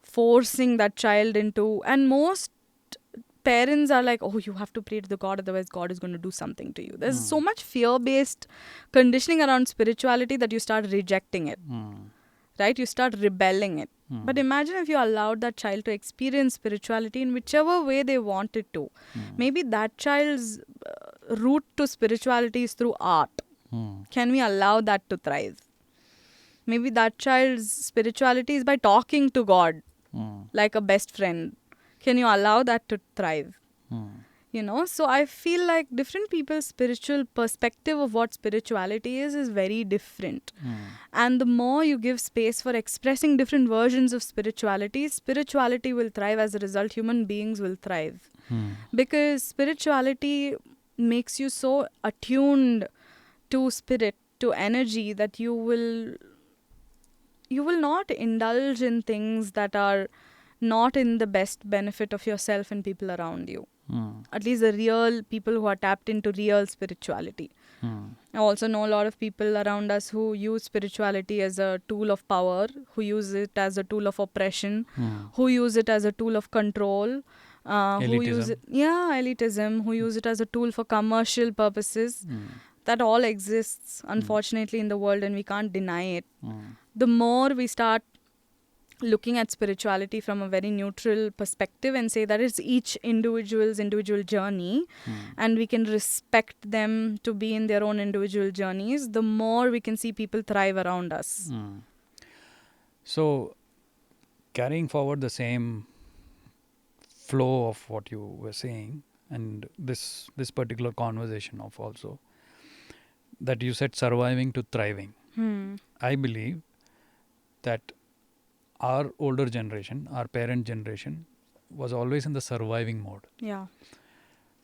forcing that child into... And most parents are like, oh, you have to pray to the God, otherwise God is going to do something to you. There's so much fear-based conditioning around spirituality that you start rejecting it. Right? You start rebelling it. But imagine if you allowed that child to experience spirituality in whichever way they wanted to. Maybe that child's route to spirituality is through art. Can we allow that to thrive? Maybe that child's spirituality is by talking to God like a best friend. Can you allow that to thrive? You know, so I feel like different people's spiritual perspective of what spirituality is very different. And the more you give space for expressing different versions of spirituality, spirituality will thrive. As a result, human beings will thrive. Because spirituality makes you so attuned to spirit, to energy, that you will not indulge in things that are not in the best benefit of yourself and people around you. At least the real people who are tapped into real spirituality. I also know a lot of people around us who use spirituality as a tool of power, who use it as a tool of oppression, who use it as a tool of control, who use it, elitism, who use it as a tool for commercial purposes. That all exists, unfortunately, in the world, and we can't deny it. The more we start looking at spirituality from a very neutral perspective and say that it's each individual's individual journey and we can respect them to be in their own individual journeys, the more we can see people thrive around us. So, carrying forward the same flow of what you were saying and this particular conversation of also that you said surviving to thriving. I believe that our older generation, our parent generation, was always in the surviving mode. Yeah.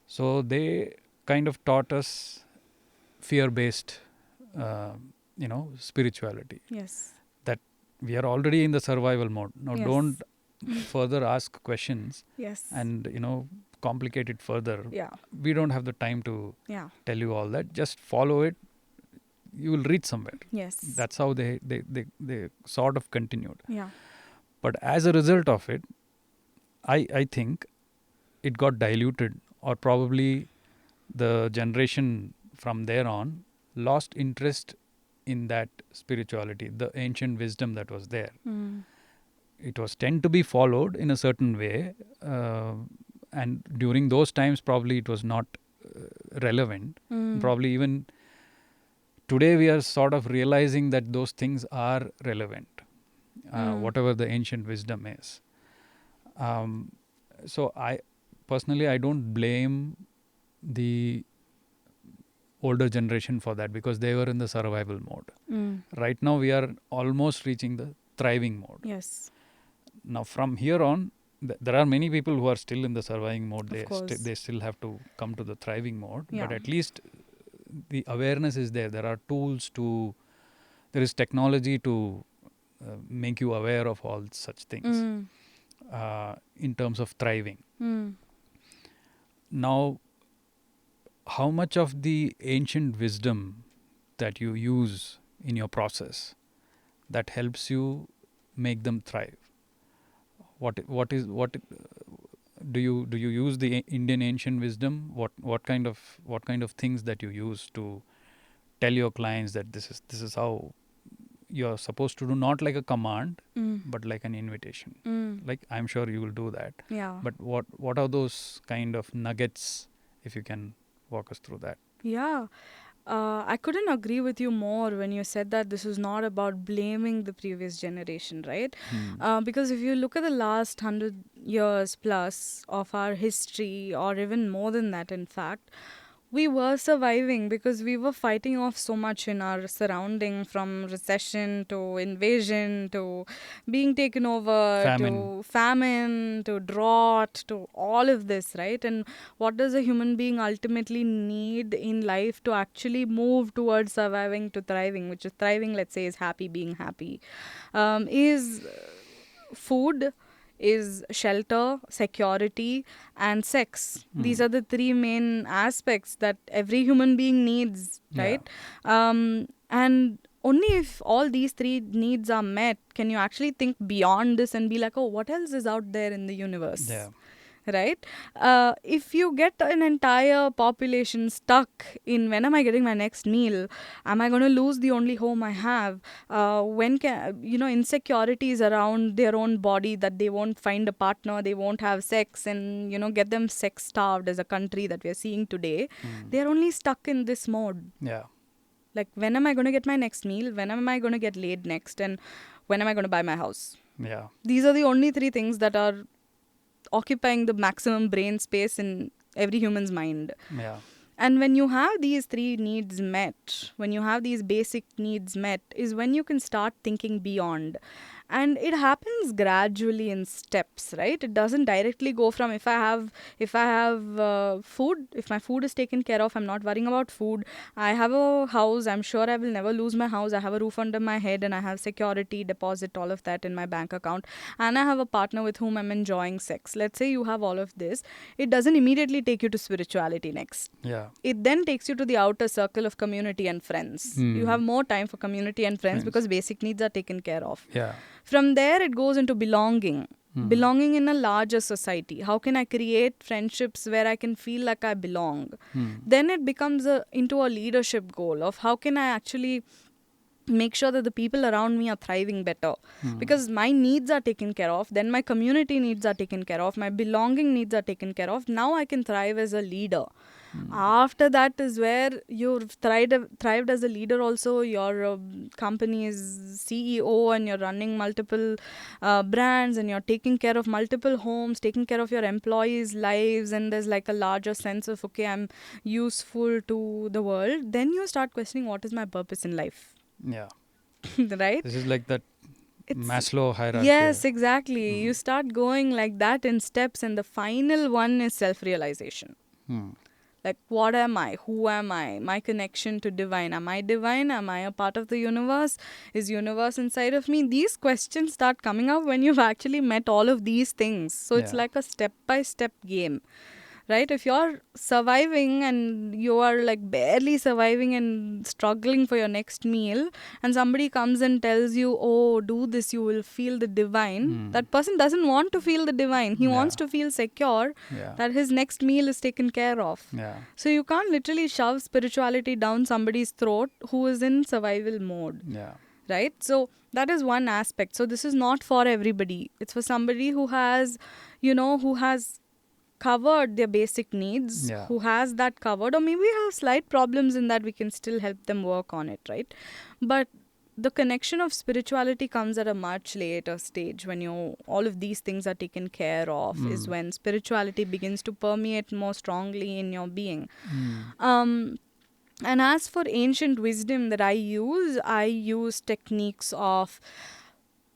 So they kind of taught us fear-based, spirituality. Yes. That we are already in the survival mode. Now don't further ask questions. Yes. And complicate it further. Yeah. We don't have the time to tell you all that. Just follow it. You will reach somewhere. Yes. That's how they sort of continued. Yeah. But as a result of it, I think it got diluted, or probably the generation from there on lost interest in that spirituality, the ancient wisdom that was there. It was tend to be followed in a certain way, and during those times probably it was not relevant. Probably even today we are sort of realizing that those things are relevant, whatever the ancient wisdom is. So I personally, I don't blame the older generation for that because they were in the survival mode. Right now we are almost reaching the thriving mode. Yes. Now from here on, there are many people who are still in the surviving mode. They still have to come to the thriving mode. Yeah. But at least the awareness is there. There are tools there is technology to make you aware of all such things in terms of thriving. Now, how much of the ancient wisdom that you use in your process that helps you make them thrive? What do you use the Indian ancient wisdom? What kind of things that you use to tell your clients that this is how you're supposed to do, not like a command but like an invitation? Like, I'm sure you will do that. Yeah. But what are those kind of nuggets, if you can walk us through that? Yeah. I couldn't agree with you more when you said that this is not about blaming the previous generation, right? Because if you look at the last 100 years plus of our history, or even more than that, in fact, we were surviving because we were fighting off so much in our surrounding, from recession to invasion to being taken over to famine to drought to all of this, right? And what does a human being ultimately need in life to actually move towards surviving to thriving, which is thriving, let's say, is happy, being happy, is food, is shelter, security, and sex. These are the three main aspects that every human being needs, right? And only if all these three needs are met can you actually think beyond this and be like, oh, what else is out there in the universe? Yeah. Right? If you get an entire population stuck in when am I getting my next meal? Am I going to lose the only home I have? When can, insecurities around their own body, that they won't find a partner, they won't have sex, and, get them sex starved as a country that we are seeing today. They're only stuck in this mode. Yeah. Like, when am I going to get my next meal? When am I going to get laid next? And when am I going to buy my house? Yeah. These are the only three things that are occupying the maximum brain space in every human's mind. Yeah. And when you have these three needs met, when you have these basic needs met, is when you can start thinking beyond. And it happens gradually in steps, right? It doesn't directly go from if I have food, if my food is taken care of, I'm not worrying about food. I have a house, I'm sure I will never lose my house. I have a roof under my head and I have security, deposit, all of that in my bank account. And I have a partner with whom I'm enjoying sex. Let's say you have all of this. It doesn't immediately take you to spirituality next. Yeah. It then takes you to the outer circle of community and friends. You have more time for community and friends because basic needs are taken care of. Yeah. From there, it goes into belonging. Belonging in a larger society. How can I create friendships where I can feel like I belong? Then it becomes into a leadership goal of how can I actually make sure that the people around me are thriving better, because my needs are taken care of, then my community needs are taken care of, my belonging needs are taken care of. Now I can thrive as a leader. After that is where you've thrived as a leader also. Your company is CEO and you're running multiple brands and you're taking care of multiple homes, taking care of your employees' lives, and there's like a larger sense of, okay, I'm useful to the world. Then you start questioning, what is my purpose in life? Yeah. Right? This is like that Maslow hierarchy. Yes, exactly. You start going like that in steps, and the final one is self-realization. Like, what am I? Who am I? My connection to divine. Am I divine? Am I a part of the universe? Is universe inside of me? These questions start coming up when you've actually met all of these things. So it's like a step-by-step game. Right? If you're surviving and you are like barely surviving and struggling for your next meal, and somebody comes and tells you, oh, do this, you will feel the divine. That person doesn't want to feel the divine. He wants to feel secure that his next meal is taken care of. So you can't literally shove spirituality down somebody's throat who is in survival mode. Right? So that is one aspect. So this is not for everybody. It's for somebody who has, who has covered their basic needs, who has that covered, or maybe have slight problems in that we can still help them work on it, right? But the connection of spirituality comes at a much later stage when all of these things are taken care of, is when spirituality begins to permeate more strongly in your being. And as for ancient wisdom that I use techniques of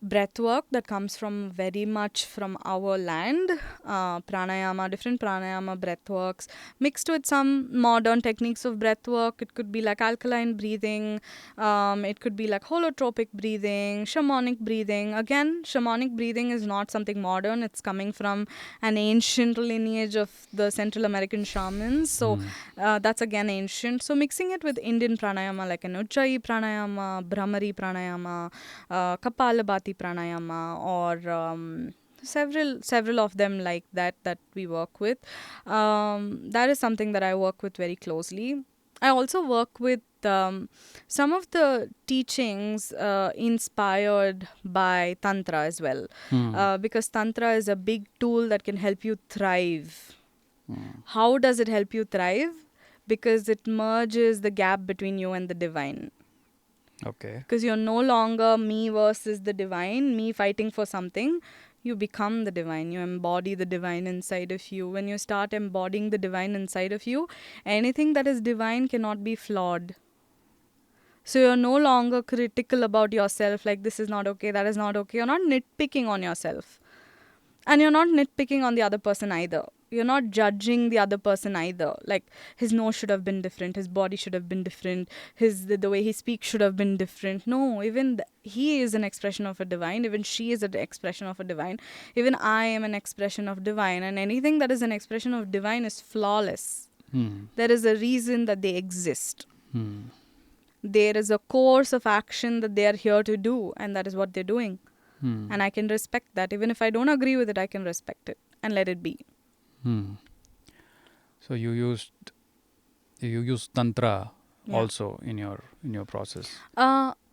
breathwork that comes from very much from our land, pranayama, different pranayama breathworks mixed with some modern techniques of breathwork. It could be like alkaline breathing, it could be like holotropic breathing, shamanic breathing. Again, shamanic breathing is not something modern, it's coming from an ancient lineage of the Central American shamans, so that's again ancient. So mixing it with Indian pranayama like Ujjayi pranayama, Brahmari pranayama, Kapalabhati pranayama, or several of them like that we work with. That is something that I work with very closely. I also work with some of the teachings inspired by Tantra as well, because Tantra is a big tool that can help you thrive. How does it help you thrive? Because it merges the gap between you and the divine. Okay. Because you're no longer me versus the divine, me fighting for something. You become the divine. You embody the divine inside of you. When you start embodying the divine inside of you, anything that is divine cannot be flawed. So you're no longer critical about yourself, like this is not okay, that is not okay. You're not nitpicking on yourself. And you're not nitpicking on the other person either. You're not judging the other person either. Like his nose should have been different, his body should have been different, the way he speaks should have been different. No, even he is an expression of a divine, even she is an expression of a divine, even I am an expression of divine, and anything that is an expression of divine is flawless. There is a reason that they exist. There is a course of action that they are here to do, and that is what they're doing. And I can respect that. Even if I don't agree with it, I can respect it and let it be. So you use Tantra also in your process?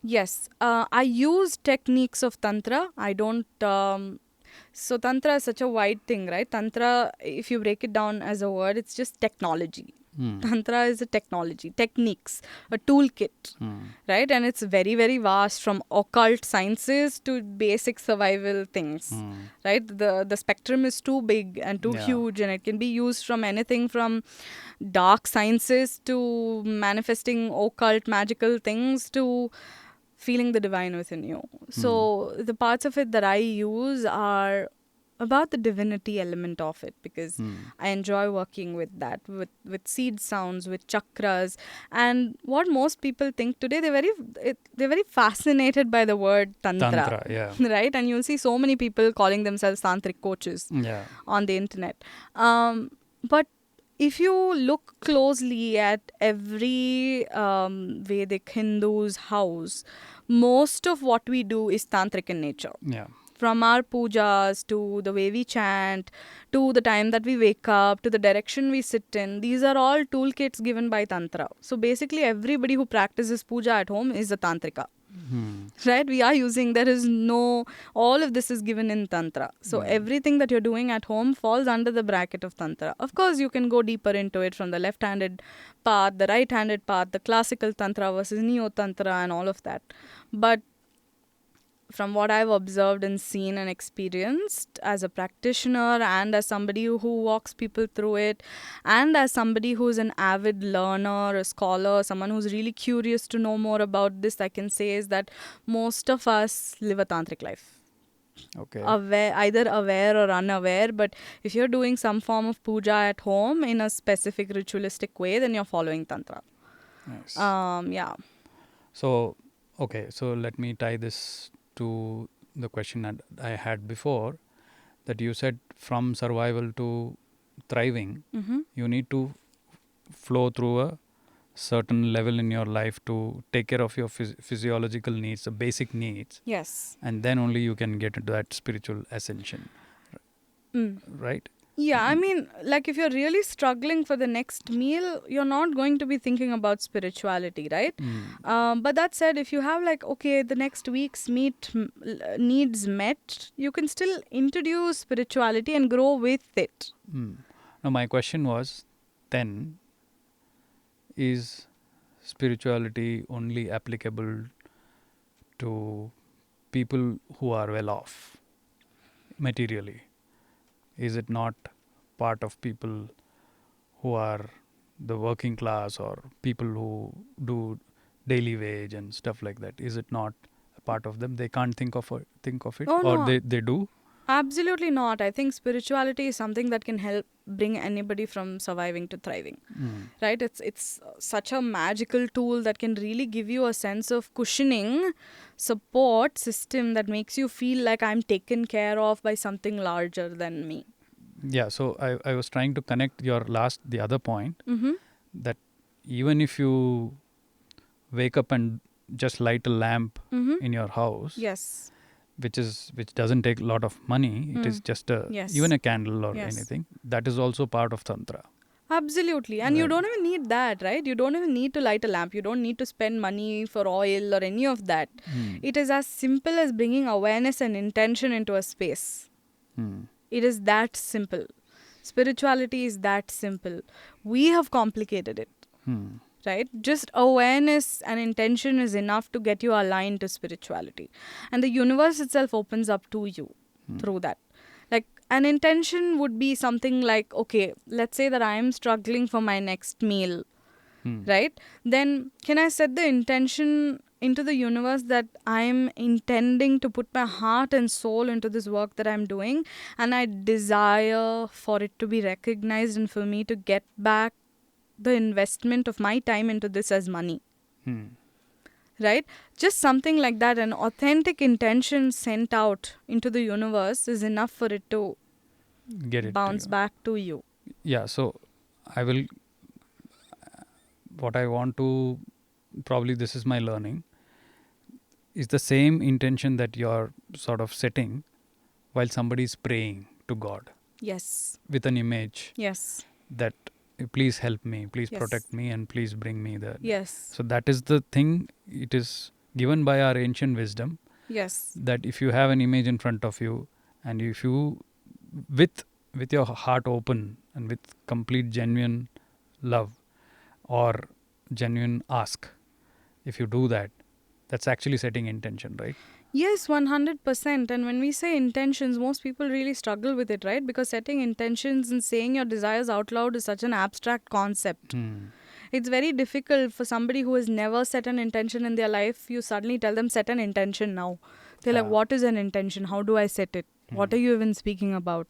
Yes. I use techniques of Tantra. I don't... so Tantra is such a wide thing, right? Tantra, if you break it down as a word, it's just technology. Tantra is a technology, techniques, a toolkit, right? And it's very, very vast, from occult sciences to basic survival things, right? The spectrum is too big and too huge, and it can be used from anything from dark sciences to manifesting occult magical things to feeling the divine within you. So the parts of it that I use are about the divinity element of it, because I enjoy working with that, with seed sounds, with chakras. And what most people think today, they're very fascinated by the word Tantra, right? And you'll see so many people calling themselves tantric coaches on the internet. But if you look closely at every Vedic Hindu's house, most of what we do is tantric in nature. From our pujas to the way we chant, to the time that we wake up, to the direction we sit in, these are all toolkits given by Tantra. So basically everybody who practices puja at home is a tantrika. Right? We are using, all of this is given in Tantra. So everything that you're doing at home falls under the bracket of Tantra. Of course, you can go deeper into it from the left-handed path, the right-handed path, the classical Tantra versus Neo-Tantra and all of that. But from what I've observed and seen and experienced as a practitioner, and as somebody who walks people through it, and as somebody who's an avid learner, a scholar, someone who's really curious to know more about this, I can say is that most of us live a tantric life. Okay. Either aware or unaware, but if you're doing some form of puja at home in a specific ritualistic way, then you're following Tantra. Nice. So let me tie this to the question that I had before, that you said from survival to thriving, you need to flow through a certain level in your life to take care of your physiological needs, the basic needs. Yes. And then only you can get into that spiritual ascension. Right? Yeah, I mean, like if you're really struggling for the next meal, you're not going to be thinking about spirituality, right? But that said, if you have the next week's needs met, you can still introduce spirituality and grow with it. Now, my question was, then, is spirituality only applicable to people who are well off materially? Is it not part of people who are the working class or people who do daily wage and stuff like that? Is it not a part of them? They can't think of it, Oh, or no. they do? Absolutely not. I think spirituality is something that can help bring anybody from surviving to thriving. Right? It's such a magical tool that can really give you a sense of cushioning support system that makes you feel like I'm taken care of by something larger than me. Yeah, so I was trying to connect the other point, Mm-hmm. that even if you wake up and just light a lamp Mm-hmm. in your house, Yes. which doesn't take a lot of money, it is just Yes. even a candle or Yes. anything, that is also part of Tantra. Absolutely. And you Right. don't even need that, right? You don't even need to light a lamp. You don't need to spend money for oil or any of that. It is as simple as bringing awareness and intention into a space. It is that simple. Spirituality is that simple. We have complicated it, right? Just awareness and intention is enough to get you aligned to spirituality. And the universe itself opens up to you through that. Like, an intention would be something like, okay, let's say that I am struggling for my next meal, right? Then can I set the intention into the universe that I'm intending to put my heart and soul into this work that I'm doing, and I desire for it to be recognized and for me to get back the investment of my time into this as money. Right? Just something like that, an authentic intention sent out into the universe is enough for it to Get it bounce back to you. Yeah, so what I want to, probably this is my learning, is the same intention that you're sort of setting while somebody is praying to God Yes. with an image Yes. that please help me, please Yes. protect me, and please bring me the. Yes. So that is the thing. It is given by our ancient wisdom Yes. that if you have an image in front of you, and if you, with your heart open and with complete genuine love or genuine ask, if you do that, that's actually setting intention, right? Yes, 100%. And when we say intentions, most people really struggle with it, right? Because setting intentions and saying your desires out loud is such an abstract concept. It's very difficult for somebody who has never set an intention in their life. You suddenly tell them, set an intention now. They're like, what is an intention? How do I set it? What are you even speaking about?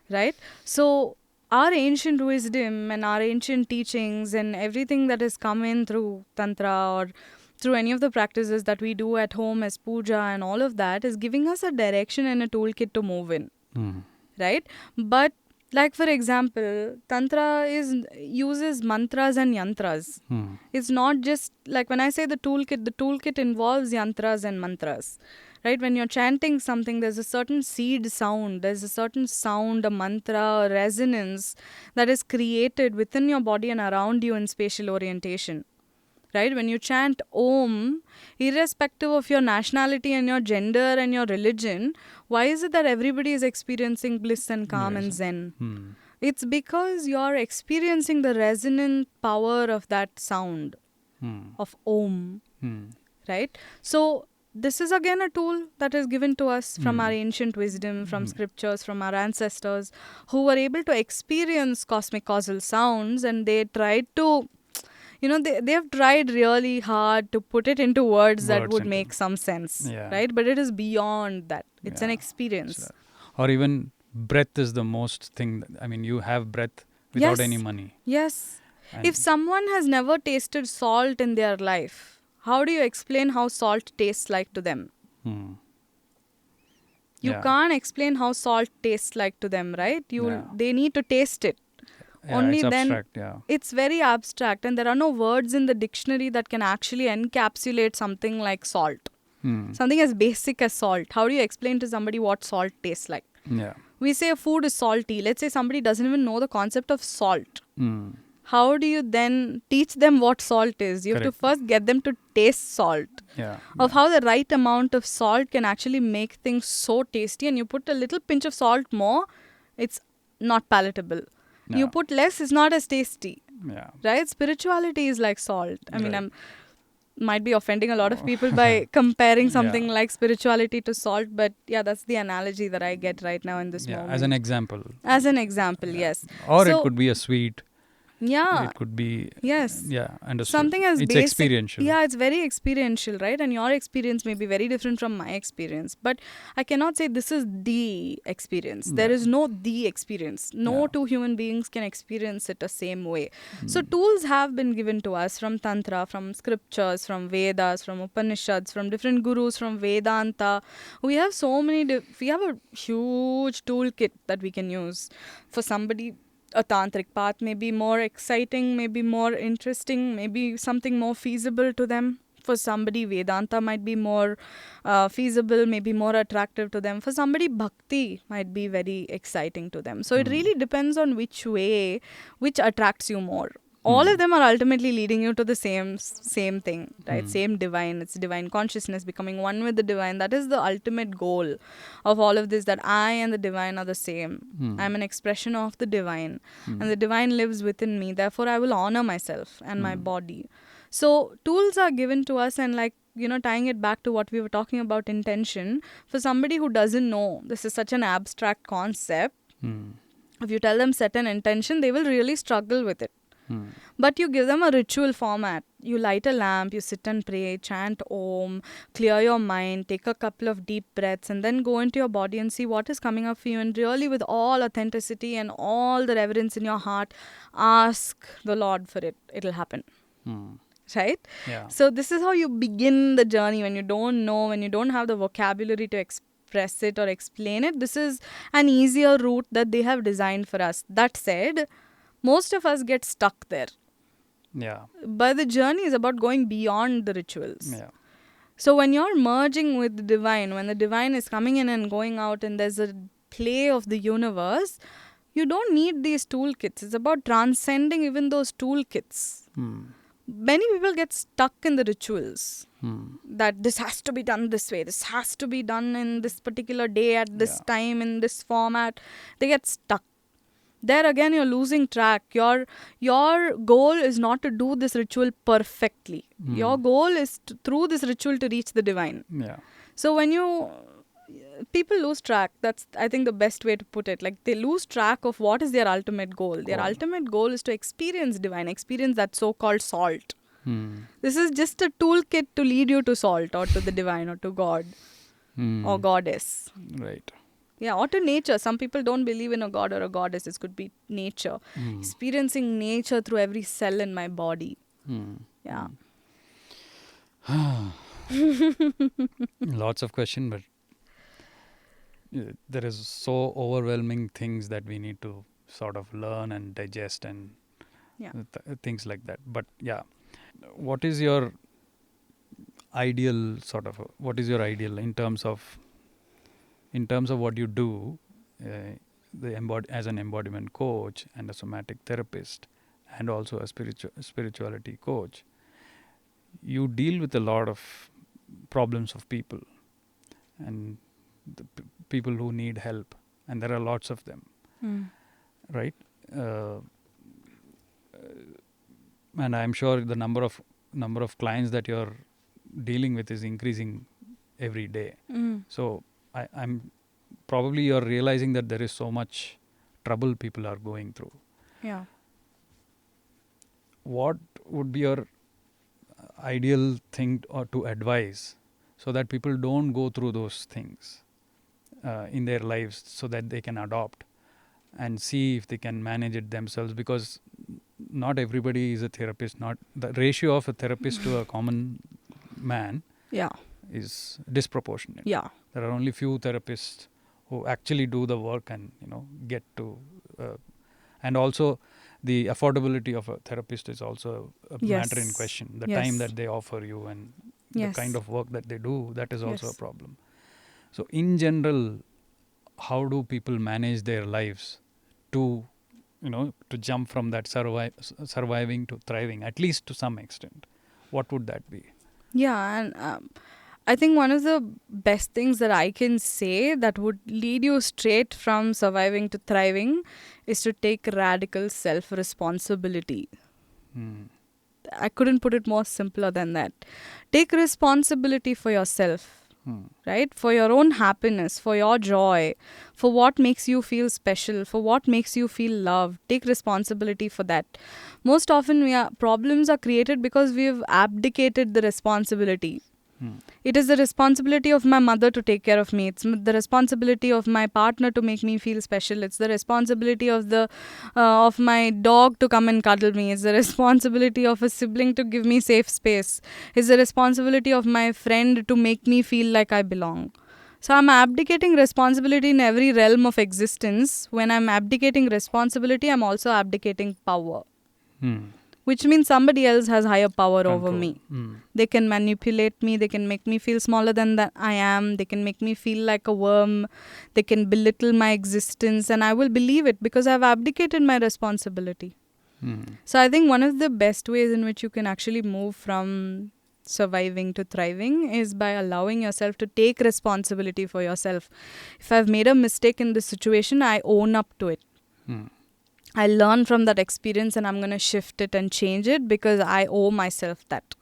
Right? So our ancient wisdom and our ancient teachings and everything that has come in through Tantra or through any of the practices that we do at home as puja and all of that is giving us a direction and a toolkit to move in. Right? But like, for example, Tantra uses mantras and yantras. It's not just like when I say the toolkit involves yantras and mantras. Right? When you're chanting something, there's a certain seed sound, there's a certain sound, a mantra, a resonance that is created within your body and around you in spatial orientation. Right? When you chant Om, irrespective of your nationality and your gender and your religion, why is it that everybody is experiencing bliss and calm and zen? It's because you're experiencing the resonant power of that sound of Om. Right? So this is again a tool that is given to us from our ancient wisdom, from scriptures, from our ancestors who were able to experience cosmic causal sounds, and they tried to, they have tried really hard to put it into words that would make some sense, right? But it is beyond that. It's an experience. Or even breath is the most thing. I mean, you have breath without any money. Yes. And if someone has never tasted salt in their life, how do you explain how salt tastes like to them? You can't explain how salt tastes like to them, right? They need to taste it. Only it's then abstract, it's very abstract, and there are no words in the dictionary that can actually encapsulate something like salt. Something as basic as salt. How do you explain to somebody what salt tastes like? We say a food is salty. Let's say somebody doesn't even know the concept of salt. How do you then teach them what salt is? You have to first get them to taste salt. Of how the right amount of salt can actually make things so tasty, and you put a little pinch of salt more, it's not palatable. You put less, it's not as tasty. Right? Spirituality is like salt. I mean, I might be offending a lot of people by comparing something like spirituality to salt, but that's the analogy that I get right now in this moment. As an example. As an example, yes. Or it could be a sweet. Yeah. It could be. Yes. Yeah, understood. Something as it's basic. experiential. Yeah, it's very experiential, right? And your experience may be very different from my experience. But I cannot say this is the experience. There is no the experience. No two human beings can experience it the same way. So tools have been given to us from Tantra, from scriptures, from Vedas, from Upanishads, from different gurus, from Vedanta. We have so many, we have a huge toolkit that we can use. For somebody, a tantric path may be more exciting, maybe more interesting, maybe something more feasible to them. For somebody, Vedanta might be more feasible, maybe more attractive to them. For somebody, Bhakti might be very exciting to them. So it really depends on which way, which attracts you more. All of them are ultimately leading you to the same thing, right? Same divine. It's divine consciousness, becoming one with the divine. That is the ultimate goal of all of this, that I and the divine are the same. I'm an expression of the divine, and the divine lives within me. Therefore, I will honor myself and my body. So tools are given to us, and like, tying it back to what we were talking about, intention. For somebody who doesn't know, this is such an abstract concept. If you tell them set an intention, they will really struggle with it. But you give them a ritual format. You light a lamp, you sit and pray, chant Om, clear your mind, take a couple of deep breaths, and then go into your body and see what is coming up for you. And really, with all authenticity and all the reverence in your heart, ask the Lord for it. It'll happen. Right? Yeah. So this is how you begin the journey when you don't know, when you don't have the vocabulary to express it or explain it. This is an easier route that they have designed for us. That said, most of us get stuck there. Yeah. But the journey is about going beyond the rituals. Yeah. So when you're merging with the divine, when the divine is coming in and going out and there's a play of the universe, you don't need these toolkits. It's about transcending even those toolkits. Many people get stuck in the rituals. That this has to be done this way. This has to be done in this particular day at this time in this format. They get stuck. There again, you're losing track. Your goal is not to do this ritual perfectly. Your goal is through this ritual to reach the divine. Yeah. So when people lose track, that's, I think, the best way to put it. Like, they lose track of what is their ultimate goal. Their ultimate goal is to experience divine, experience that so-called salt. This is just a toolkit to lead you to salt or to the divine or to God or goddess. Right. Yeah, or to nature. Some people don't believe in a god or a goddess. It could be nature. Experiencing nature through every cell in my body. Yeah. Lots of questions, but there is so overwhelming things that we need to sort of learn and digest and things like that. But yeah, what is your ideal in terms of what you do as an embodiment coach and a somatic therapist and also a spirituality coach? You deal with a lot of problems of people and the people who need help, and there are lots of them, right? And I'm sure the number of clients that you're dealing with is increasing every day. So I'm probably you're realizing that there is so much trouble people are going through. Yeah. What would be your ideal thing or to advise so that people don't go through those things in their lives, so that they can adopt and see if they can manage it themselves? Because not everybody is a therapist. Not the ratio of a therapist to a common man is disproportionate. Yeah. There are only few therapists who actually do the work and get to and also the affordability of a therapist is also a matter in question. The time that they offer you and the kind of work that they do, that is also a problem. So in general, how do people manage their lives to to jump from that surviving to thriving, at least to some extent? What would that be? Yeah, and I think one of the best things that I can say that would lead you straight from surviving to thriving is to take radical self-responsibility. I couldn't put it more simpler than that. Take responsibility for yourself. right? For your own happiness, for your joy, for what makes you feel special, for what makes you feel loved. Take responsibility for that. Most often problems are created because we've abdicated the responsibility. It is the responsibility of my mother to take care of me. It's the responsibility of my partner to make me feel special. It's the responsibility of of my dog to come and cuddle me. It's the responsibility of a sibling to give me safe space. It's the responsibility of my friend to make me feel like I belong. So I'm abdicating responsibility in every realm of existence. When I'm abdicating responsibility, I'm also abdicating power. Which means somebody else has higher power over me. They can manipulate me. They can make me feel smaller than that I am. They can make me feel like a worm. They can belittle my existence. And I will believe it because I've abdicated my responsibility. So I think one of the best ways in which you can actually move from surviving to thriving is by allowing yourself to take responsibility for yourself. If I've made a mistake in this situation, I own up to it. I learn from that experience and I'm going to shift it and change it because I owe myself that.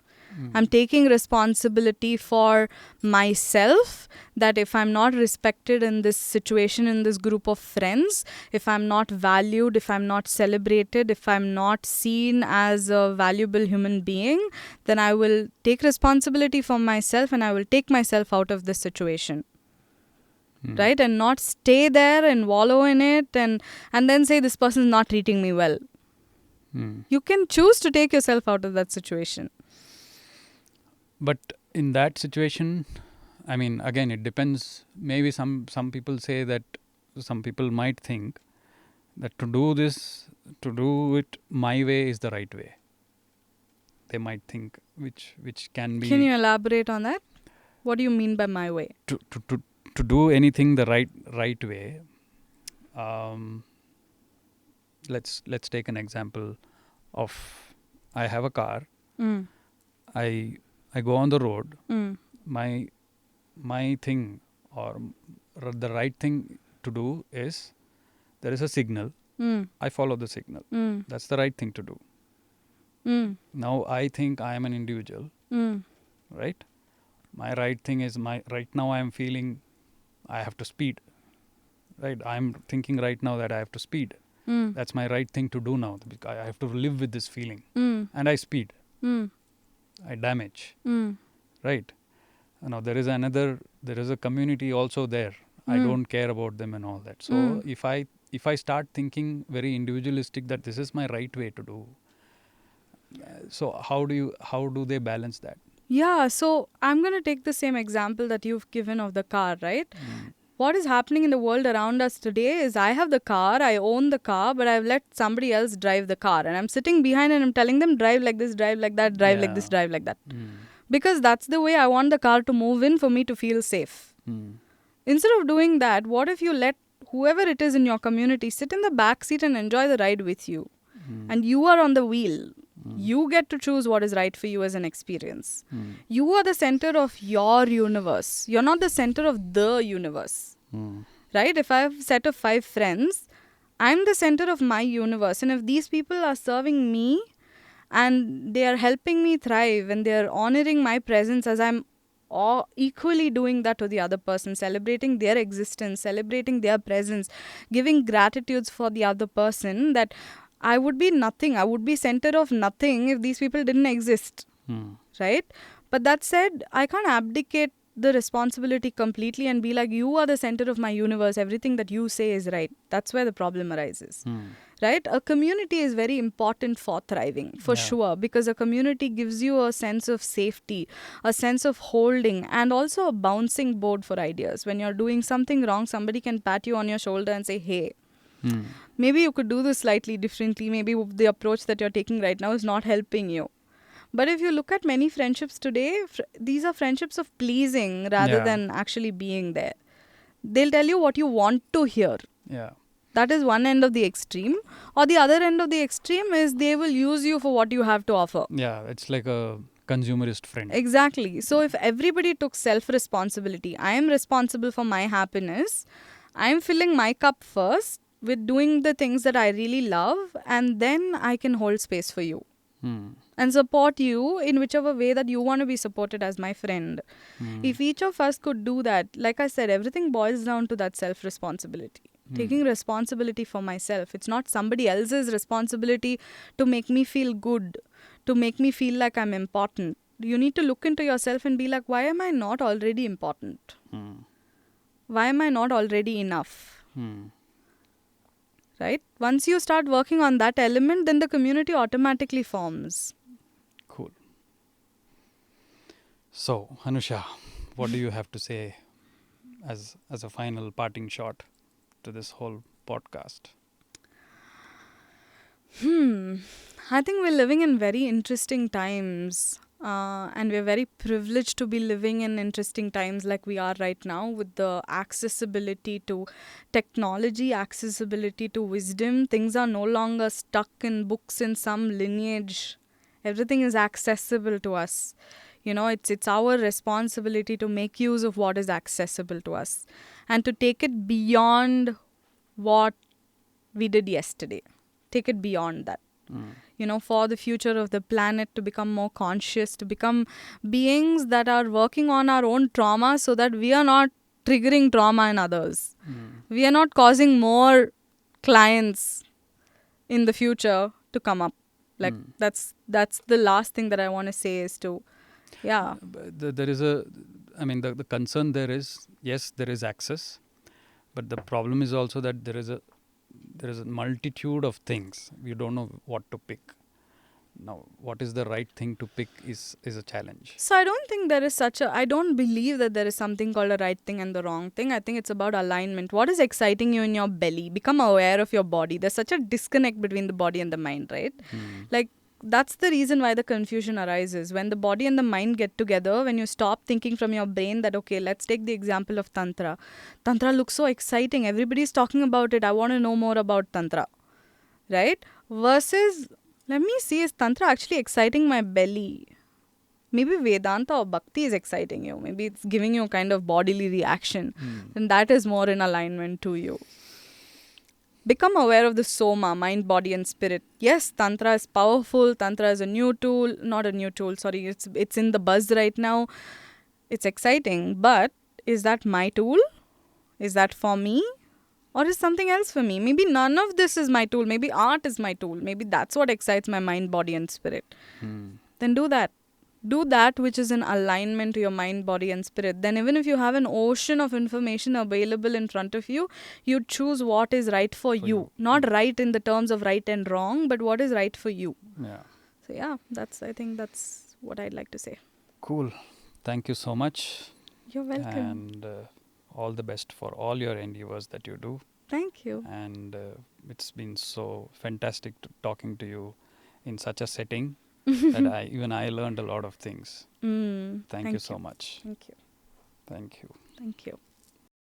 I'm taking responsibility for myself, that if I'm not respected in this situation, in this group of friends, if I'm not valued, if I'm not celebrated, if I'm not seen as a valuable human being, then I will take responsibility for myself and I will take myself out of this situation. Right? And not stay there and wallow in it and then say this person is not treating me well. You can choose to take yourself out of that situation. But in that situation, I mean, again, it depends. Maybe some people say that, some people might think that to do it my way is the right way. They might think, which can be... Can you elaborate on that? What do you mean by my way? To do anything the right way, let's take an example of, I have a car. I go on the road. My thing, or the right thing to do is, there is a signal. I follow the signal. That's the right thing to do. Now I think I am an individual, right? My right thing is, right now I am feeling I have to speed, right? I'm thinking right now that I have to speed. That's my right thing to do now. I have to live with this feeling. And I speed. I damage. Right? Now there is a community also there. I don't care about them and all that. So if I start thinking very individualistic that this is my right way to do, so how do they balance that? Yeah, so I'm going to take the same example that you've given of the car, right? What is happening in the world around us today is I have the car, I own the car, but I've let somebody else drive the car. And I'm sitting behind and I'm telling them, drive like this, drive like that, drive like this, drive like that. Because that's the way I want the car to move in for me to feel safe. Instead of doing that, what if you let whoever it is in your community sit in the back seat and enjoy the ride with you? And you are on the wheel. You get to choose what is right for you as an experience. You are the center of your universe. You're not the center of the universe. Right? If I have a set of 5 friends, I'm the center of my universe. And if these people are serving me and they are helping me thrive and they are honoring my presence as I'm equally doing that to the other person, celebrating their existence, celebrating their presence, giving gratitudes for the other person, that I would be nothing. I would be center of nothing if these people didn't exist. Right? But that said, I can't abdicate the responsibility completely and be like, you are the center of my universe. Everything that you say is right. That's where the problem arises. Right? A community is very important for thriving, for sure, because a community gives you a sense of safety, a sense of holding, and also a bouncing board for ideas. When you're doing something wrong, somebody can pat you on your shoulder and say, hey, maybe you could do this slightly differently. Maybe the approach that you're taking right now is not helping you. But if you look at many friendships today, these are friendships of pleasing rather than actually being there. They'll tell you what you want to hear. Yeah. That is one end of the extreme. Or the other end of the extreme is they will use you for what you have to offer. Yeah, it's like a consumerist friend. Exactly. So if everybody took self-responsibility, I am responsible for my happiness. I am filling my cup first with doing the things that I really love, and then I can hold space for you. and support you in whichever way that you want to be supported as my friend. If each of us could do that, like I said, everything boils down to that self-responsibility. Taking responsibility for myself. It's not somebody else's responsibility to make me feel good, to make me feel like I'm important. You need to look into yourself and be like, why am I not already important? Why am I not already enough? Right? Once you start working on that element, then the community automatically forms. Cool. So, Anusha, what do you have to say as a final parting shot to this whole podcast? I think we're living in very interesting times. And we're very privileged to be living in interesting times like we are right now, with the accessibility to technology, accessibility to wisdom. Things are no longer stuck in books in some lineage. Everything is accessible to us. You know, it's our responsibility to make use of what is accessible to us and to take it beyond what we did yesterday. Take it beyond that. You know, for the future of the planet, to become more conscious, to become beings that are working on our own trauma so that we are not triggering trauma in others. We are not causing more clients in the future to come up. Like that's the last thing that I want to say is to, There is the concern there is, yes, there is access, but the problem is also that there is a multitude of things. You don't know what to pick. Now, what is the right thing to pick is a challenge. So I don't think there is I don't believe that there is something called a right thing and the wrong thing. I think it's about alignment. What is exciting you in your belly? Become aware of your body. There's such a disconnect between the body and the mind, right? Like, that's the reason why the confusion arises. When the body and the mind get together, when you stop thinking from your brain that, okay, let's take the example of Tantra. Tantra looks so exciting. Everybody's talking about it. I want to know more about Tantra. Right? Versus, let me see, is Tantra actually exciting my belly? Maybe Vedanta or Bhakti is exciting you. Maybe it's giving you a kind of bodily reaction. And that is more in alignment to you. Become aware of the soma, mind, body and spirit. Yes, Tantra is powerful. Tantra is a new tool. Not a new tool, sorry. It's in the buzz right now. It's exciting. But is that my tool? Is that for me? Or is something else for me? Maybe none of this is my tool. Maybe art is my tool. Maybe that's what excites my mind, body and spirit. Then do that. Do that which is in alignment to your mind, body and spirit. Then even if you have an ocean of information available in front of you, you choose what is right for you. Not right in the terms of right and wrong, but what is right for you. Yeah. So yeah, I think that's what I'd like to say. Cool. Thank you so much. You're welcome. And all the best for all your endeavors that you do. Thank you. And it's been so fantastic talking to you in such a setting that I learned a lot of things. Thank you so much. Thank you. Thank you. Thank you.